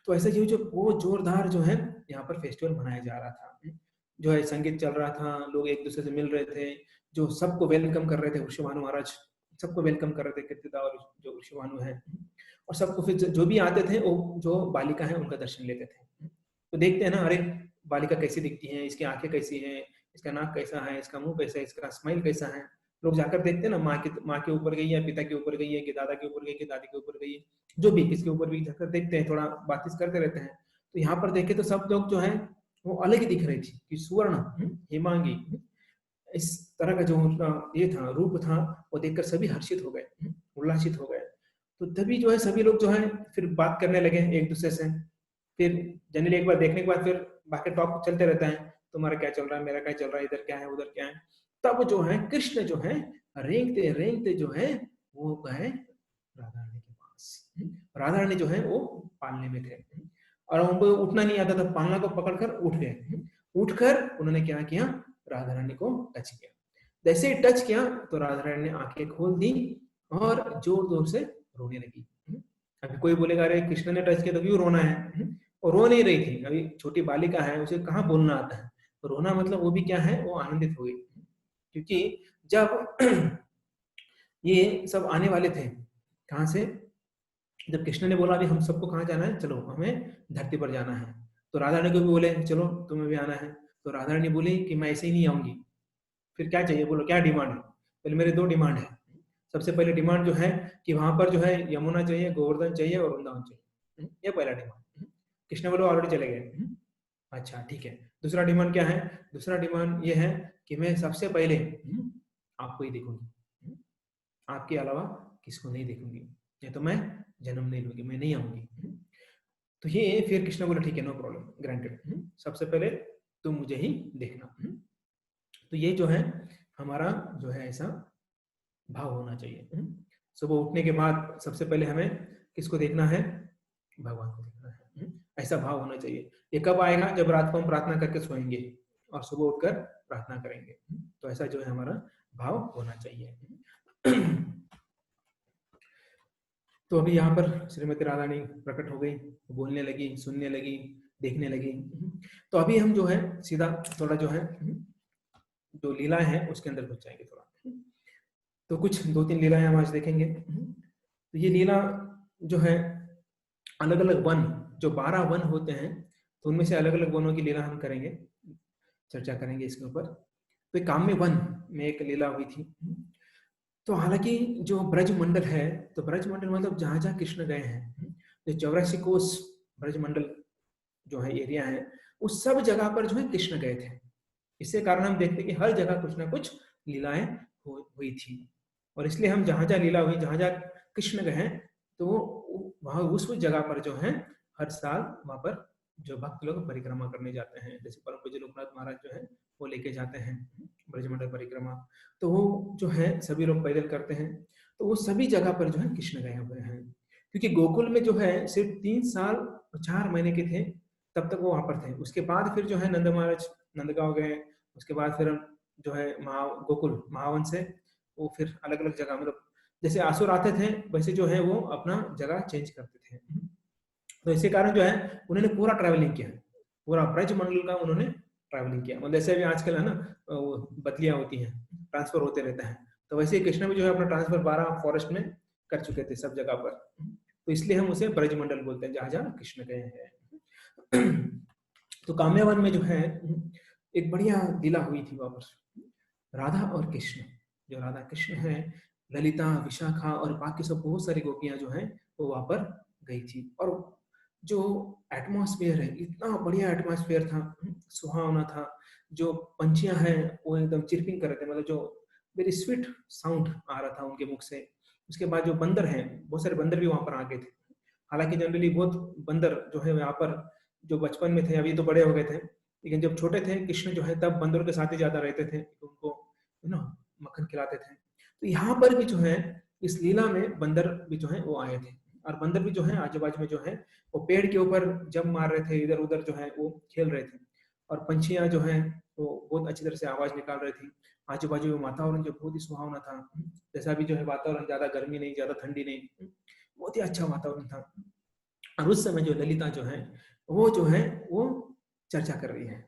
तो ऐसे ही जो बहुत जोरदार जो है यहाँ पर फेस्टिवल मनाया जा रहा था। जो है संगीत चल रहा था, लोग एक-दूसरे से मिल रहे थे, जो सबको वेलकम कर रहे थे, वृषभानु महाराज सबको वेलकम कर रहे थे, कीर्तिदा और जो वृषभानु है। और सबको फिर जो भी आते थे, वो जो बालिका है उनका दर्शन लेते थे। तो देखते हैं ना, अरे बालिका कैसी दिखती है, इसकी आंखें कैसी हैं, इसका नाक कैसा है, इसका मुंह कैसा है, इसका स्माइल कैसा है। लोग जाकर देखते हैं ना, माँ के ऊपर गई है, पिता के ऊपर गई है, कि दादा के ऊपर गई, कि दादी के ऊपर गई है, जो भी किसके ऊपर भी जाकर देखते हैं, थोड़ा बातचीत करते रहते हैं। तो यहाँ पर देखे तो सब लोग जो है वो अलग ही दिख रही थी, कि सुवर्ण, हेमांगी, इस तरह का जो उनका ये था, रूप था, वो देखकर सभी हर्षित हो गए, उल्लासित हो गए। तो तभी जो है सभी लोग जो है फिर बात करने लगे एक दूसरे से। फिर जनरली एक बार देखने के बाद फिर बाकी टॉक चलते रहता है, तुम्हारा क्या चल रहा है, मेरा क्या चल रहा है, इधर क्या है, उधर क्या है। तब जो है कृष्ण जो है रेंगते रेंगते जो है वो गए राधा रानी के पास। राधा रानी जो है वो पालने में थे और उनको उठना नहीं आता था, पालना को पकड़कर उठ गए। उठकर उन्होंने क्या किया, राधा रानी को टच किया। जैसे ही टच किया तो राधा रानी ने आंखें खोल दी और जोर जोर से रोने लगी। अभी कोई बोलेगा अरे कृष्ण ने टच किया तो क्यों रोना है, और रो नहीं रही थी, अभी छोटी बालिका है, उसे कहाँ बोलना आता है। तो रोना मतलब वो भी क्या है, वो आनंदित हो गई, क्योंकि जब ये सब आने वाले थे कहाँ से, जब कृष्ण ने बोला अभी हम सबको कहाँ जाना है, चलो हमें धरती पर जाना है, तो राधा रानी को भी बोले चलो तुम्हें भी आना है। तो राधा रानी बोली कि मैं ऐसे ही नहीं आऊंगी। फिर क्या चाहिए, बोलो क्या डिमांड है। पहले मेरे दो डिमांड है। सबसे पहले डिमांड जो है कि वहां पर जो है यमुना चाहिए, गोवर्धन चाहिए और वृंदावन चाहिए। ये पहला डिमांड। कृष्ण बोलो ऑलरेडी चले गए। अच्छा ठीक है। दूसरा डिमांड क्या है, दूसरा डिमांड ये है कि मैं सबसे पहले आपको ही देखूंगी, आपके अलावा किसको नहीं देखूंगी, या तो मैं जन्म नहीं लूंगी, मैं नहीं आऊंगी। तो ये फिर कृष्ण बोले ठीक है, नो प्रॉब्लम, ग्रांटेड, सबसे पहले तुम मुझे ही देखना। तो ये जो है हमारा जो है ऐसा भाव होना चाहिए। सुबह उठने के बाद सबसे पहले हमें किसको देखना है, भगवान को देखना है। ऐसा भाव होना चाहिए। ये कब आएगा, जब रात को हम प्रार्थना करके सोएंगे और सुबह उठकर प्रार्थना करेंगे। तो ऐसा जो है हमारा भाव होना चाहिए। तो अभी यहाँ पर श्रीमती राधा रानी प्रकट हो गई, बोलने लगी, सुनने लगी, देखने लगी। तो अभी हम जो है सीधा थोड़ा जो है जो लीलाएं हैं उसके अंदर घुस जाएंगे थोड़ा। तो कुछ 2-3 लीलाएं हम आज देखेंगे। तो ये लीला जो है अलग अलग वन, जो 12 वन होते हैं, तो उनमें से अलग अलग वनों की लीला हम करेंगे, चर्चा करेंगे इसके ऊपर। तो काम्य वन में एक लीला हुई थी। तो हालांकि जो ब्रज मंडल है, तो ब्रज मंडल मतलब जहां जहां कृष्ण गए हैं, जो 84 कोस ब्रज मंडल जो है एरिया है, उस सब जगह पर जो है कृष्ण गए थे। इससे कारण हम देखते हैं कि हर जगह कुछ ना कुछ लीलाएं हुई थी। और इसलिए हम जहां जहां लीला हुई, जहां जहां कृष्ण गए, तो वहां उस जगह पर जो है हर साल वहां पर जो भक्त लोग परिक्रमा करने जाते हैं, जैसे परम पूज्य लोकनाथ महाराज जो है वो लेके जाते हैं ब्रजमंडल परिक्रमा। तो वो जो है सभी लोग पैदल करते हैं। तो वो सभी जगह पर जो है कृष्ण गए हुए हैं, क्योंकि गोकुल में जो है सिर्फ 3 साल और 4 महीने के थे, तब तक वो वहां पर थे। उसके बाद फिर जो है नंद महाराज नंदगांव गए, उसके बाद फिर जो है गोकुल महावन से वो फिर अलग अलग जगह, मतलब जैसे आसुर आते थे वैसे जो है वो अपना जगह चेंज करते थे। तो इसी कारण जो है उन्होंने पूरा ट्रैवलिंग किया, पूरा ब्रज मंडल का उन्होंने ट्रैवलिंग किया। मतलब जैसे अभी आजकल है ना बदलियां होती हैं, ट्रांसफर होते रहता है, तो वैसे ही कृष्ण भी जो है अपना ट्रांसफर 12 फॉरेस्ट में कर चुके थे सब जगह पर। तो इसलिए हम उसे ब्रज मंडल बोलते हैं, जहां जहां कृष्ण गए हैं। तो काम्यावन में जो है एक बढ़िया लीला हुई थी वहां पर, राधा और कृष्ण, जो राधा कृष्ण है ललिता, विशाखा और बाकी सब बहुत सारी गोपियां जो हैं वो वहां पर गई थी। और जो एटमॉस्फेयर है, इतना बढ़िया एटमॉस्फेयर था, सुहावना था। जो पंछियां हैं वो एकदम चिरपिंग कर रहे थे, मतलब जो वेरी स्वीट साउंड आ रहा था उनके मुख से। उसके बाद जो बंदर हैं, बहुत सारे बंदर भी वहां पर आ गए थे। हालांकि जनरली बहुत बंदर जो है यहाँ पर, जो बचपन में थे, अभी तो बड़े हो गए थे, लेकिन जब छोटे थे कृष्ण जो है तब बंदरों के साथ ही ज्यादा रहते थे, उनको मक्खन खिलाते थे। तो यहाँ पर भी जो है इस लीला में बंदर भी जो है वो आए थे। और बंदर भी जो है आजू बाजू में जो है वो पेड़ के ऊपर जम मार रहे थे, इधर उधर जो है वो खेल रहे थे। और पंछियां जो है वो बहुत अच्छी तरह से आवाज निकाल रही थी। आजू बाजू में वातावरण जो बहुत ही सुहावना था, जैसा भी जो है वातावरण, ज्यादा गर्मी नहीं ज्यादा ठंडी नहीं, बहुत ही अच्छा वातावरण था। और उस समय जो ललिता जो है वो चर्चा कर रही है।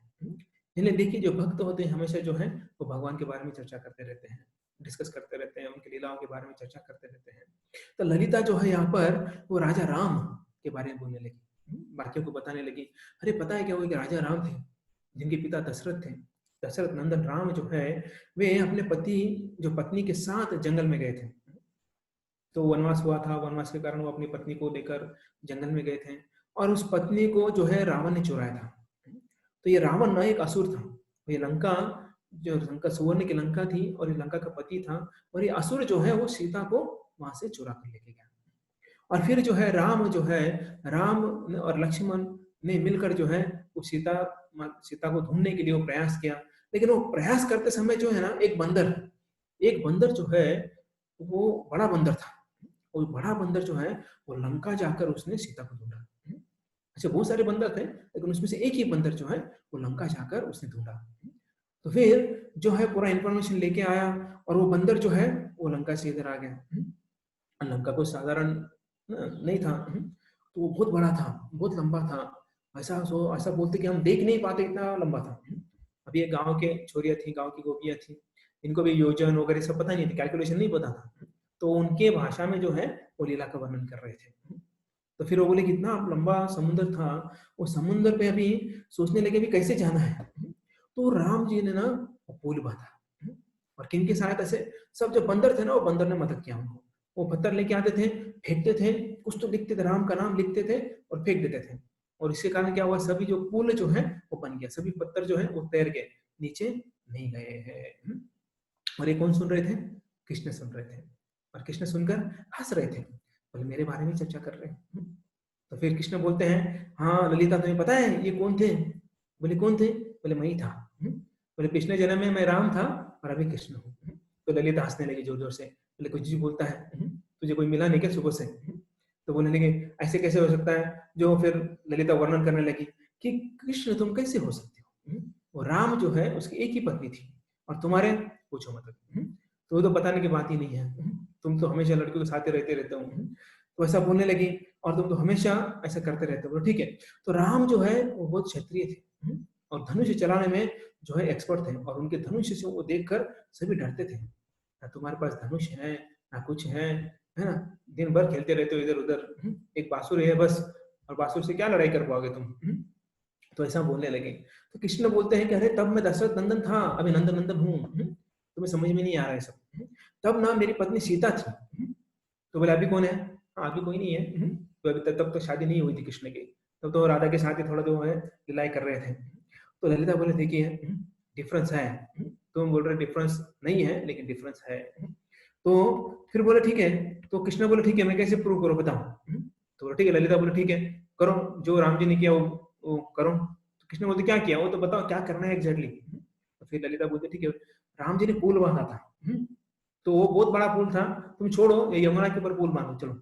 इसलिए देखिए, जो भक्त होते हैं हमेशा जो है वो भगवान के बारे में चर्चा करते रहते हैं, डिस्कस करते रहते हैं, उनकी लीलाओं के बारे में चर्चा करते रहते हैं। तो ललिता जो है यहाँ पर वो राजा राम के बारे में बोलने लगी, बाकियों को बताने लगी। अरे पता है क्या, वो एक राजा राम थे जिनके पिता दशरथ थे। दशरथ नंदन राम जो है वे अपने पति जो पत्नी के साथ जंगल में गए थे। तो वनवास हुआ था, वनवास के कारण वो अपनी पत्नी को लेकर जंगल में गए थे। और उस पत्नी को जो है रावण ने चुराया था। तो ये रावण ना एक असुर था। ये लंका, जो लंका सुवर्ण की लंका थी और ये लंका का पति था। और ये असुर जो है वो सीता को वहां से चुरा कर लेके गया। और फिर जो है राम और लक्ष्मण ने मिलकर जो है वो सीता को ढूंढने के लिए वो प्रयास किया। लेकिन वो प्रयास करते समय जो है ना, एक बंदर जो है वो बड़ा बंदर था। वो बड़ा बंदर जो है वो लंका जाकर उसने सीता को ढूंढा। अच्छा, बहुत सारे बंदर थे लेकिन उसमें से एक ही बंदर जो है वो लंका जाकर उसने ढूंढा। तो फिर जो है पूरा इंफॉर्मेशन लेके आया। और वो बंदर जो है वो लंका से इधर आ गया। लंका कोई साधारण नहीं था। तो वो बहुत बड़ा था, बहुत लंबा था। ऐसा बोलते कि हम देख नहीं पाते, इतना लंबा था। अभी एक गांव के छोरियां थी, गांव की गोपियां थी, इनको भी योजन वगैरह सब पता नहीं था, कैलकुलेशन नहीं पता था। तो उनके भाषा में जो है वो लीला का वर्णन कर रहे थे। तो फिर वो बोले कितना लंबा समुद्र था, वो समुद्र पे अभी सोचने लगे भी कैसे जाना है। तो राम जी ने ना पुल बांधा। और किन की सहायता से? सब जो बंदर थे ना, वो बंदर ने मदद किया उनको। वो पत्थर लेके आते थे, फेंकते थे, कुछ तो लिखते थे, राम का नाम लिखते थे और फेंक देते थे। और इसके कारण क्या हुआ, सभी जो पुल जो है वो बन गया, सभी पत्थर जो है वो तैर गए, नीचे नहीं गए हैं। और ये कौन सुन रहे थे? कृष्ण सुन रहे थे। और कृष्ण सुनकर हंस रहे थे, बोले मेरे बारे में चर्चा कर रहे हैं। तो फिर कृष्ण बोलते हैं, हाँ ललिता तुम्हें पता है ये कौन थे? बोले कौन थे? बोले मैं ही था। बोले पिछले जन्म में मैं राम था और अभी कृष्ण हूँ। तो ललिता हंसने लगी जोर जोर से। बोले कुछ भी बोलता है, तुझे कोई मिला नहीं क्या सुबह से? तो बोलने लगे ऐसे कैसे हो सकता है। जो फिर ललिता वर्णन करने लगी कि कृष्ण तुम कैसे हो सकते हो, वो राम जो है उसकी एक ही पत्नी थी और तुम्हारे पूछो मतलब। तो वो तो बताने की बात ही नहीं है। तुम तो हमेशा लड़कियों के साथ ही रहते हो। तो ऐसा बोलने लगी, और तुम तो हमेशा ऐसा करते रहते हो। ठीक है, तो राम जो है वो बहुत क्षत्रिय थे, और धनुष चलाने में जो है एक्सपर्ट थे। और उनके धनुष से वो देखकर सभी डरते थे। ना तुम्हारे पास धनुष है ना कुछ है ना, दिन भर खेलते रहते हो इधर उधर, एक बांसुरी है बस, और बांसुरी से क्या लड़ाई कर पाओगे तुम। तो ऐसा बोलने लगे। तो कृष्ण बोलते हैं कि अरे तब मैं दशरथ नंदन था, अभी नंदन नंदन हूँ। तुम्हें समझ में नहीं आ रहा है सब। तब ना मेरी पत्नी सीता थी। तो बोले अभी कौन है? हाँ अभी कोई नहीं है। तो अभी तब तो शादी नहीं हुई थी कृष्ण की, तब तो राधा के साथ ही थोड़ा जो है लीलाएं कर रहे थे। तो ललिता बोले देखिए डिफरेंस है। तुम बोल रहे डिफरेंस नहीं है, लेकिन डिफरेंस है। तो फिर बोले ठीक है। तो कृष्ण बोले ठीक है, मैं कैसे प्रूव करो बताओ। तो बोले ठीक है। ललिता बोले ठीक है, करो जो राम जी ने किया वो करो। तो कृष्ण बोलते क्या किया वो तो बताओ, क्या करना है एग्जैक्टली। तो फिर ललिता बोलते ठीक है, राम जी ने पुल बांधा था। तो वो बहुत बड़ा पुल था, तुम छोड़ो, ये यमुना के ऊपर पुल बांधो चलो।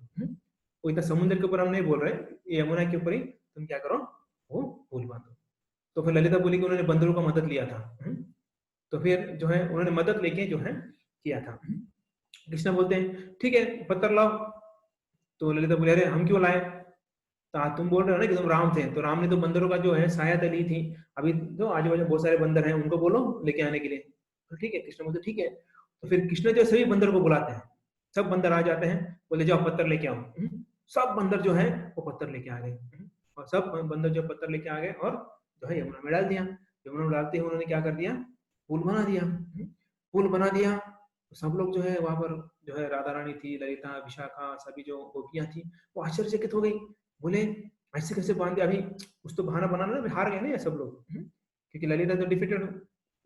वो इतना समुद्र के ऊपर हम नहीं बोल रहे, ये यमुना के ऊपर ही तुम क्या करो, वो पुल बांधो। तो फिर ललिता बोली कि उन्होंने बंदरों का मदद लिया था। तो फिर जो है उन्होंने मदद लेके जो है किया था। कृष्ण बोलते हैं ठीक है पत्थर लाओ। तो ललिता बोले अरे हम क्यों लाए? तो तुम बोल रहे हो ना कि तुम राम थे, तो राम ने तो बंदरों का जो है सहायता ली थी। अभी तो आजू बाजू बहुत सारे बंदर हैं, उनको बोलो लेके आने के लिए। तो ठीक है, कृष्ण बोलते ठीक है। तो फिर कृष्ण जो सभी बंदर को बुलाते हैं, सब बंदर आ जाते हैं, बोले जाओ पत्थर लेके आओ। सब बंदर जो है वो पत्थर लेके आ गए। और सब बंदर जो पत्थर लेके आ गए और जो है यमुना में डाल दिया। यमुना में डालते ही उन्होंने क्या कर दिया, पुल बना दिया। पुल बना दिया। तो सब लोग जो है वहां पर जो है राधा रानी थी, ललिता, विशाखा, सभी जो गोपियां थी, वो आश्चर्यचकित हो गई। बोले ऐसे कैसे बांध दिया? अभी कुछ तो बहाना बनाना ना, हार गए ना ये सब लोग। क्योंकि ललिता तो डिफीटेड,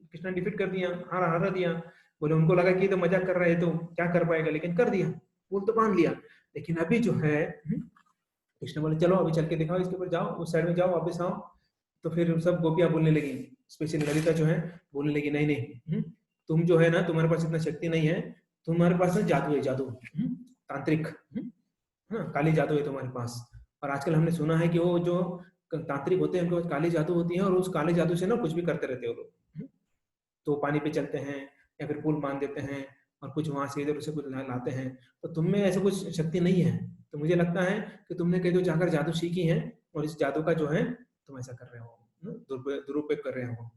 कृष्ण डिफीट कर दिया, हारा दिया। बोले उनको लगा कि ये तो मजाक कर रहा है, तो क्या कर पाएगा, लेकिन कर दिया, पुल तो बांध लिया। लेकिन अभी जो है कृष्ण बोले चलो अभी चल के दिखाओ, इसके ऊपर जाओ, उस साइड में जाओ, वापस आओ। तो फिर सब गोपियां बोलने लगी, स्पेशली ललिता जो है बोलने लगी, नहीं नहीं, तुम जो है ना, तुम्हारे पास इतना शक्ति नहीं है, तुम्हारे पास ना जादू है, जादू, तांत्रिक, हाँ, काली जादू है तुम्हारे पास। और आजकल हमने सुना है कि वो जो तांत्रिक होते हैं उनके पास काली जादू होती है, और उस काले जादू से ना कुछ भी करते रहते हैं वो लोग। तो पानी पे चलते हैं या फिर पुल बांध देते हैं, और कुछ वहां से इधर से कुछ लाते हैं। तो तुम में ऐसा कुछ शक्ति नहीं है। तो मुझे लगता है कि तुमने कहीं तो जाकर जादू सीखी है, और इस जादू का जो है तुम ऐसा कर रहे हो, दुरुपयोग कर रहे हो।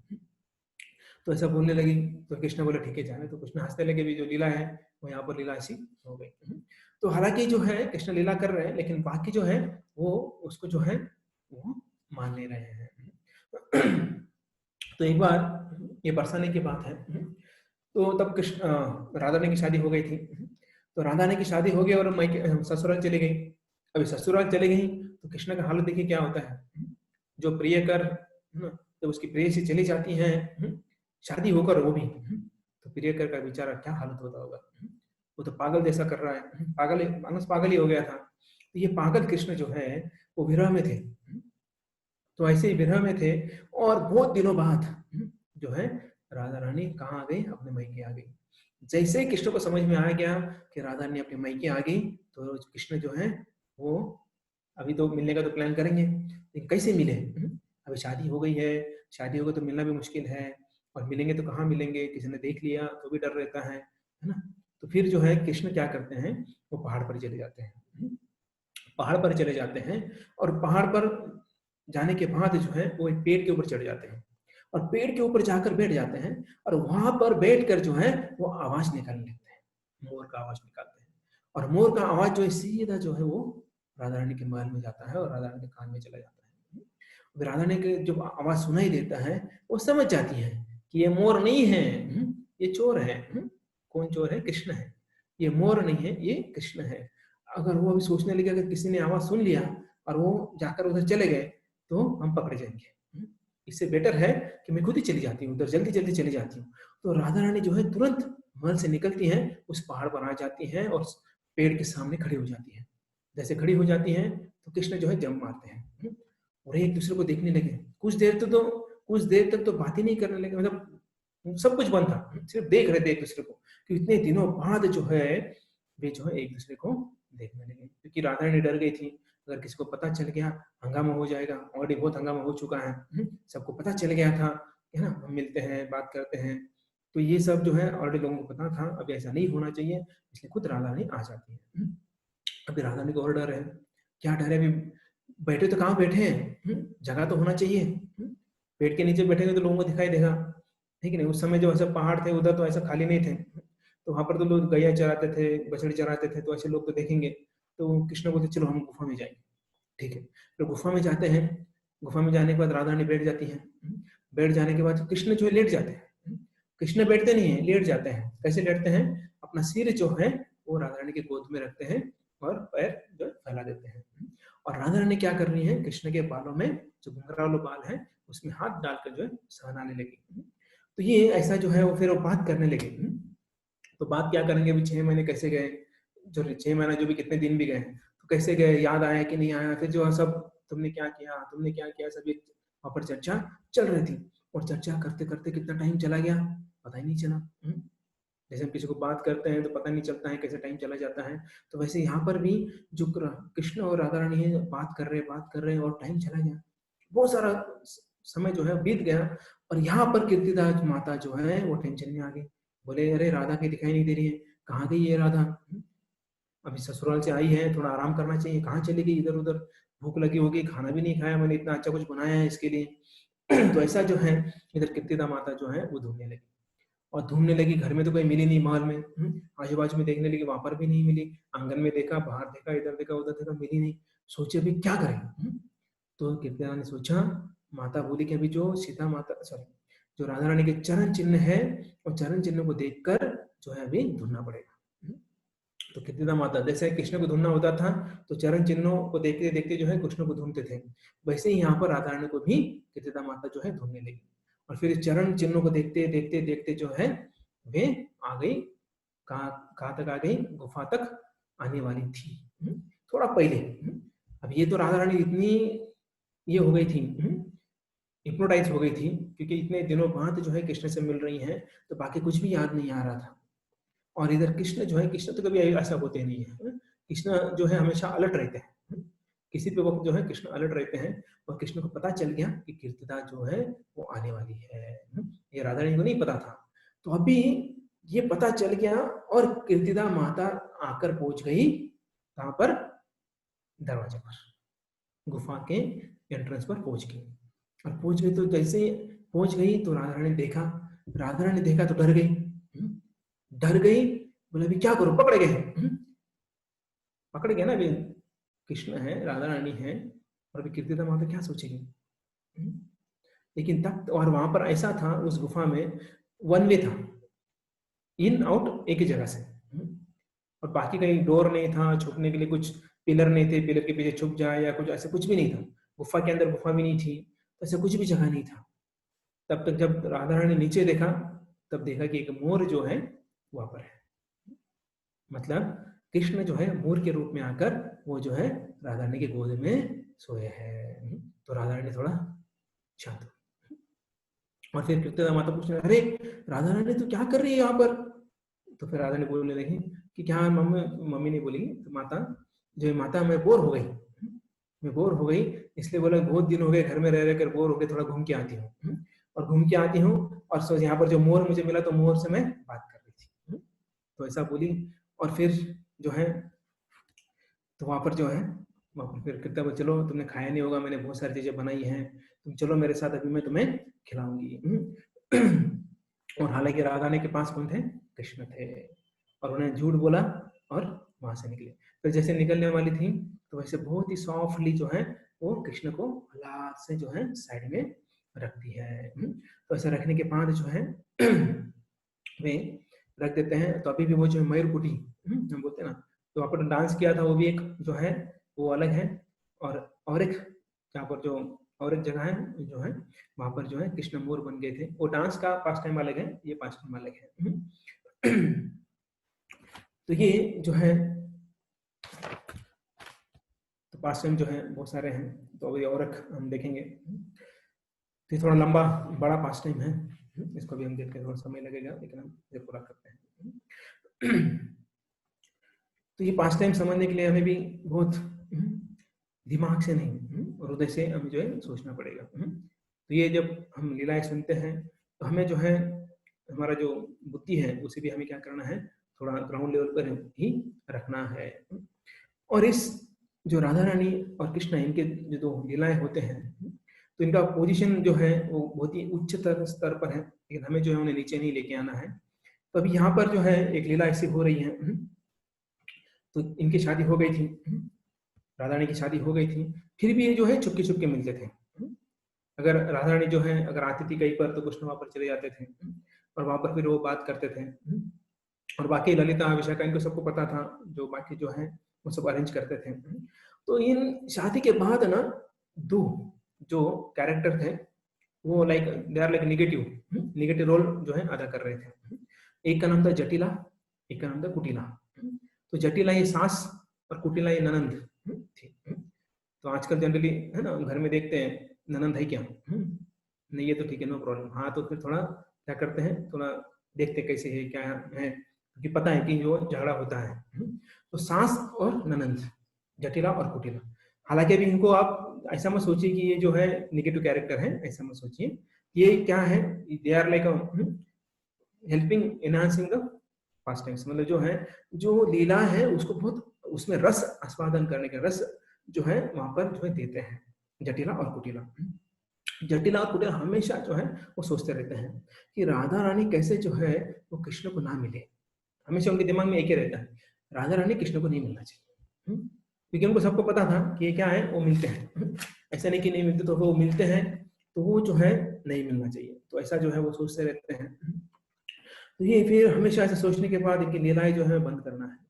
तो ऐसा बोलने लगी। तो कृष्ण बोले ठीक है जाने। तो कृष्ण हंसते लगे, भी जो लीला है वो यहाँ पर लीला ऐसी हो गई। तो हालांकि जो है कृष्ण लीला कर रहे हैं, लेकिन बाकी जो है वो उसको जो है वो मान नहीं रहे हैं। तो एक बार ये बरसाने की बात है। तो तब कृष्ण राधा रानी की शादी हो गई थी। तो राधा रानी की शादी हो गई और मायके ससुराल चली गई। अभी ससुराल चली गई तो कृष्ण का हालत देखिए क्या होता है। जो प्रिय कर जब उसकी प्रिय से चली जाती है, शादी होकर वो भी, तो प्रिय कर का बेचारा क्या हालत होता होगा। वो तो पागल जैसा कर रहा है, पागल मानस पागल ही हो गया था। तो ये पागल कृष्ण जो है वो विरह में थे। तो ऐसे ही विरह में थे, और बहुत दिनों बाद जो है राधा रानी कहाँ आ गई, अपने मायके आ गई। जैसे ही कृष्ण को समझ में आ गया कि राधा रानी अपने मायके आ गई, तो कृष्ण जो है वो अभी तो मिलने का तो प्लान करेंगे, लेकिन कैसे मिले? अभी शादी हो गई है, शादी हो गई तो मिलना भी मुश्किल है, और मिलेंगे तो कहाँ मिलेंगे, किसी ने देख लिया तो भी डर रहता है ना। तो फिर जो है कृष्ण क्या करते हैं, वो पहाड़ पर चले जाते हैं। पहाड़ पर चले जाते हैं, और पहाड़ पर जाने के बाद जो है वो एक पेड़ के ऊपर चढ़ जाते हैं, और पेड़ के ऊपर जाकर बैठ जाते हैं, और वहां पर बैठकर जो है वो आवाज निकालने लगते हैं, मोर का आवाज निकालते हैं। और मोर का आवाज जो है सीधा जो है वो राधा रानी के महल में जाता है, और राधा रानी के कान में चला जाता है। फिर राधा रानी के जब आवाज सुनाई देता है, वो समझ जाती है कि ये मोर नहीं है, ये चोर है। कौन चोर है? कृष्ण है। ये मोर नहीं है, ये कृष्ण है। अगर वो अभी सोचने लगे, अगर किसी ने आवाज सुन लिया और वो जाकर उधर चले गए तो हम पकड़े जाएंगे, इससे बेटर है कि मैं खुद ही चली जाती हूँ उधर, जल्दी जल्दी चली जाती हूँ। तो राधा रानी जो है तुरंत महल से निकलती हैं, उस पहाड़ पर आ जाती हैं, और पेड़ के सामने खड़ी हो जाती है। जैसे खड़ी हो जाती हैं तो कृष्ण जो है जंप मारते हैं, और एक दूसरे को देखने लगे। कुछ देर तक तो बात ही नहीं करने लगे, मतलब सब कुछ बंद था, सिर्फ देख रहे थे एक दूसरे को। कि इतने दिनों बाद जो है वे जो है एक दूसरे को देखने लगे, क्योंकि राधा रानी डर गई थी अगर किसी को पता चल गया हंगामा हो जाएगा। ऑलरेडी बहुत हंगामा हो चुका है, सबको पता चल गया था, है ना, हम मिलते हैं, बात करते हैं। तो ये सब जो है ऑलरेडी लोगों को पता था, अब ऐसा नहीं होना चाहिए, इसलिए खुद राधा रानी आ जाती है। अभी राधा रानी को और डर है। क्या डर है? अभी बैठे तो कहाँ बैठे हैं, जगह तो होना चाहिए। पेड़ के नीचे बैठेंगे तो लोगों को दिखाई देगा, ठीक है नहीं? उस समय जो ऐसे पहाड़ थे उधर तो ऐसा खाली नहीं थे, तो वहां पर तो लोग गैया चराते थे, बछड़ी चराते थे, तो ऐसे लोग तो देखेंगे। तो कृष्ण बोलते चलो हम गुफा में जाएंगे, ठीक है। तो गुफा में जाते हैं। गुफा में जाने के बाद राधा रानी बैठ जाती है। बैठ जाने के बाद कृष्ण जो है लेट जाते हैं। कृष्ण बैठते नहीं है, लेट जाते हैं। कैसे लेटते हैं? अपना सिर जो है वो राधा रानी की गोद में रखते हैं, और पैर जो फैला देते हैं। और राधा रानी क्या कर रही है, कृष्ण के बालों में जो घुंघरालू बाल है उसमें हाथ डालकर जो है सहलाने लगी। तो ये ऐसा जो है वो फिर वो बात करने लगे। तो बात क्या करेंगे, अभी 6 महीने कैसे गए, जो 6 महीना जो भी कितने दिन भी गए, तो कैसे गए, याद आया कि नहीं आया, फिर जो है सब तुमने क्या किया, तुमने क्या किया, सभी वहां पर चर्चा चल रही थी। और चर्चा करते करते कितना टाइम चला गया पता ही नहीं चला। जैसे हम किसी को बात करते हैं तो पता नहीं चलता है कैसे टाइम चला जाता है, तो वैसे यहाँ पर भी जो कृष्ण और राधा रानी है बात कर रहे हैं, और टाइम चला गया, बहुत सारा समय जो है बीत गया। और यहाँ पर कीर्तिदास माता जो है वो टेंशन में आ गई। बोले अरे राधा की दिखाई नहीं दे रही है, कहाँ गई है राधा? अभी ससुराल से आई है, थोड़ा आराम करना चाहिए, कहाँ चली गई इधर उधर, भूख लगी होगी, खाना भी नहीं खाया, मैंने इतना अच्छा कुछ बनाया है इसके लिए। तो ऐसा जो है इधर कीर्तिदा माता जो है वो ढूंढने लगी, और ढूंढने लगी, घर में तो कोई मिली नहीं, महल में आजू बाजू में देखने लगी, वहां पर भी नहीं मिली। आंगन में देखा, बाहर देखा, इधर देखा, उधर देखा, मिली नहीं। सोचे अभी क्या करें। तो कीर्तिदा ने सोचा, माता बोली कि अभी जो सीता माता, सॉरी, जो राधा रानी के चरण चिन्ह है, और चरण चिन्ह को देखकर जो है अभी ढूंढना पड़ेगा। तो कीर्तिदा माता जैसे कृष्ण को ढूंढना होता था तो चरण चिन्हों को देखते देखते जो है कृष्ण को ढूंढते थे, वैसे ही यहाँ पर राधा रानी को भी कीर्तिदा माता जो है ढूंढने लगी। और फिर चरण चिन्हों को देखते देखते देखते जो है वे आ गई, कहाँ तक आ गई, गुफा तक आने वाली थी। थोड़ा पहले अब ये तो राधा रानी इतनी ये हो गई थी, हिप्नोटाइज हो गई थी, क्योंकि इतने दिनों बाद जो है कृष्ण से मिल रही हैं तो बाकी कुछ भी याद नहीं आ रहा था। और इधर कृष्ण जो है, कृष्ण तो कभी ऐसा होते नहीं है, कृष्ण जो है हमेशा अलर्ट रहते हैं, किसी भी वक्त जो है कृष्ण अलर्ट रहते हैं। और कृष्ण को पता चल गया कि कीर्तिदा जो है वो आने वाली है, ये राधा रानी को नहीं पता था। तो अभी ये पता चल गया और कीर्तिदा माता आकर पहुंच गई कहां पर, दरवाजे पर, गुफा के एंट्रेंस पर पहुंच गई। और पहुंच गई तो जैसे पहुंच गई तो राधा रानी देखा तो डर गई, डर गई, बोले अभी क्या करूं, पकड़े गए, पकड़ गए ना, अभी कृष्ण है, राधा रानी है, और अभी कीर्तिदा माता क्या सोचेगी। लेकिन तब और वहां पर ऐसा था, उस गुफा में वन वे था, इन आउट एक ही जगह से, और बाकी कहीं डोर नहीं था, छुपने के लिए कुछ पिलर नहीं थे, पिलर के पीछे छुप जाए या कुछ ऐसा कुछ भी नहीं था। गुफा के अंदर गुफा भी नहीं थी, तो ऐसा कुछ भी जगह नहीं था। तब तक जब राधा रानी नीचे देखा तब देखा कि एक मोर जो है वहां पर है, मतलब कृष्ण जो है मोर के रूप में आकर वो जो है राधा रानी के गोद में सोए हैं। तो राधा रानी थोड़ा शांत हुई। और फिर कीर्तिदा माता पूछने, अरे राधा रानी तू क्या कर रही है यहाँ पर। तो फिर राधा ने बोलने लगी कि क्या मम्मी, मम्मी ने बोली तो माता जो है, माता मैं बोर हो गई, मैं बोर हो गई, इसलिए बोला बहुत दिन हो गए घर में रह रहकर बोर हो गए, थोड़ा घूम के आती हूँ। और घूम के आती हूँ और सो यहाँ पर जो मोर मुझे मिला तो मोर से मैं बात कर रही थी। तो ऐसा बोली। और फिर जो है तो वहां पर जो है, वहां पर फिर कहता है चलो तुमने खाया नहीं होगा, मैंने बहुत सारी चीजें बनाई हैं, तुम चलो मेरे साथ, अभी मैं तुम्हें खिलाऊंगी। और हालांकि राधा रानी के पास कौन थे, कृष्ण थे, और उन्हें झूठ बोला और वहां से निकले। फिर जैसे निकलने वाली थी तो वैसे बहुत ही सॉफ्टली जो है वो कृष्ण को हाथ से जो है साइड में रखती है। तो ऐसा रखने के बाद जो है वे रख देते हैं। तो अभी भी वो जो है मयूरकुटी हम बोलते हैं ना, तो वहाँ पर डांस किया था वो भी एक जो है वो अलग है। और एक जहाँ पर जो और एक जगह है जो है वहां पर जो है कृष्ण मोर बन गए थे। वो डांस का पास टाइम अलग है, ये पास टाइम अलग है। तो ये जो है तो पास टाइम जो है बहुत सारे हैं, तो अभी और एक हम देखेंगे। तो थोड़ा लंबा बड़ा पास टाइम है, इसको भी हम देखते हैं, थोड़ा समय लगेगा लेकिन हम ये पूरा करते हैं। तो ये पास टाइम समझने के लिए हमें भी बहुत दिमाग से नहीं हृदय से हमें जो है सोचना पड़ेगा। तो ये जब हम लीलाएं सुनते हैं तो हमें जो है हमारा जो बुद्धि है उसे भी हमें क्या करना है, थोड़ा ग्राउंड लेवल पर ही रखना है। और इस जो राधा रानी और कृष्ण इनके जो दो लीलाएं होते हैं तो इनका पोजीशन जो है वो बहुत ही उच्च स्तर पर है, लेकिन हमें जो है उन्हें नीचे नहीं लेके आना है। तो अभी यहाँ पर जो है एक लीला ऐसी हो रही है, तो इनकी शादी हो गई थी, राधा रानी की शादी हो गई थी, फिर भी ये जो है चुपके चुपके मिलते थे। अगर राधा रानी जो है अगर आती थी कहीं पर तो कृष्ण वहां पर चले जाते थे और वहां पर फिर वो बात करते थे। और बाकी ललिता विशाखा इनको सबको पता था, जो बाकी जो है वो सब अरेंज करते थे। तो इन शादी के बाद ना दो जो कैरेक्टर थे वो like they are like negative role जो है अदा कर रहे थे। एक का नाम था जटिला, एक का नाम था कुटिला। तो जटिला ये सास और कुटिला ये ननंद थी। तो आजकल जनरली है ना घर में देखते हैं ननंद है क्या, नहीं ये तो ठीक है नो प्रॉब्लम, हाँ तो फिर थोड़ा क्या करते हैं, थोड़ा देखते कैसे है क्या है, क्योंकि पता है कि जो झगड़ा होता है। तो सास और ननंद, जटिला और कुटिला। हालांकि अभी इनको आप ऐसा मत सोचिए कि ये जो है निगेटिव कैरेक्टर है, ऐसा मत सोचिए। ये क्या है, they are like helping enhancing the past times, मतलब जो है जो लीला है उसको बहुत उसमें रस आस्वादन करने का रस जो है वहां पर जो है देते हैं जटिला और कुटिला। जटिला और कुटिला हमेशा जो है वो सोचते रहते हैं कि राधा रानी कैसे जो है वो कृष्ण को ना मिले। हमेशा उनके दिमाग में एक ही रहता है, राधा रानी कृष्ण को नहीं मिलना चाहिए, क्योंकि उनको सबको पता था कि ये क्या है वो मिलते हैं। ऐसा नहीं कि नहीं मिलते, तो वो मिलते हैं तो वो जो है नहीं मिलना चाहिए, तो ऐसा जो है वो सोचते रहते हैं। तो ये फिर हमेशा ऐसे सोचने के बाद इनकी लीलाएं जो है बंद करना है।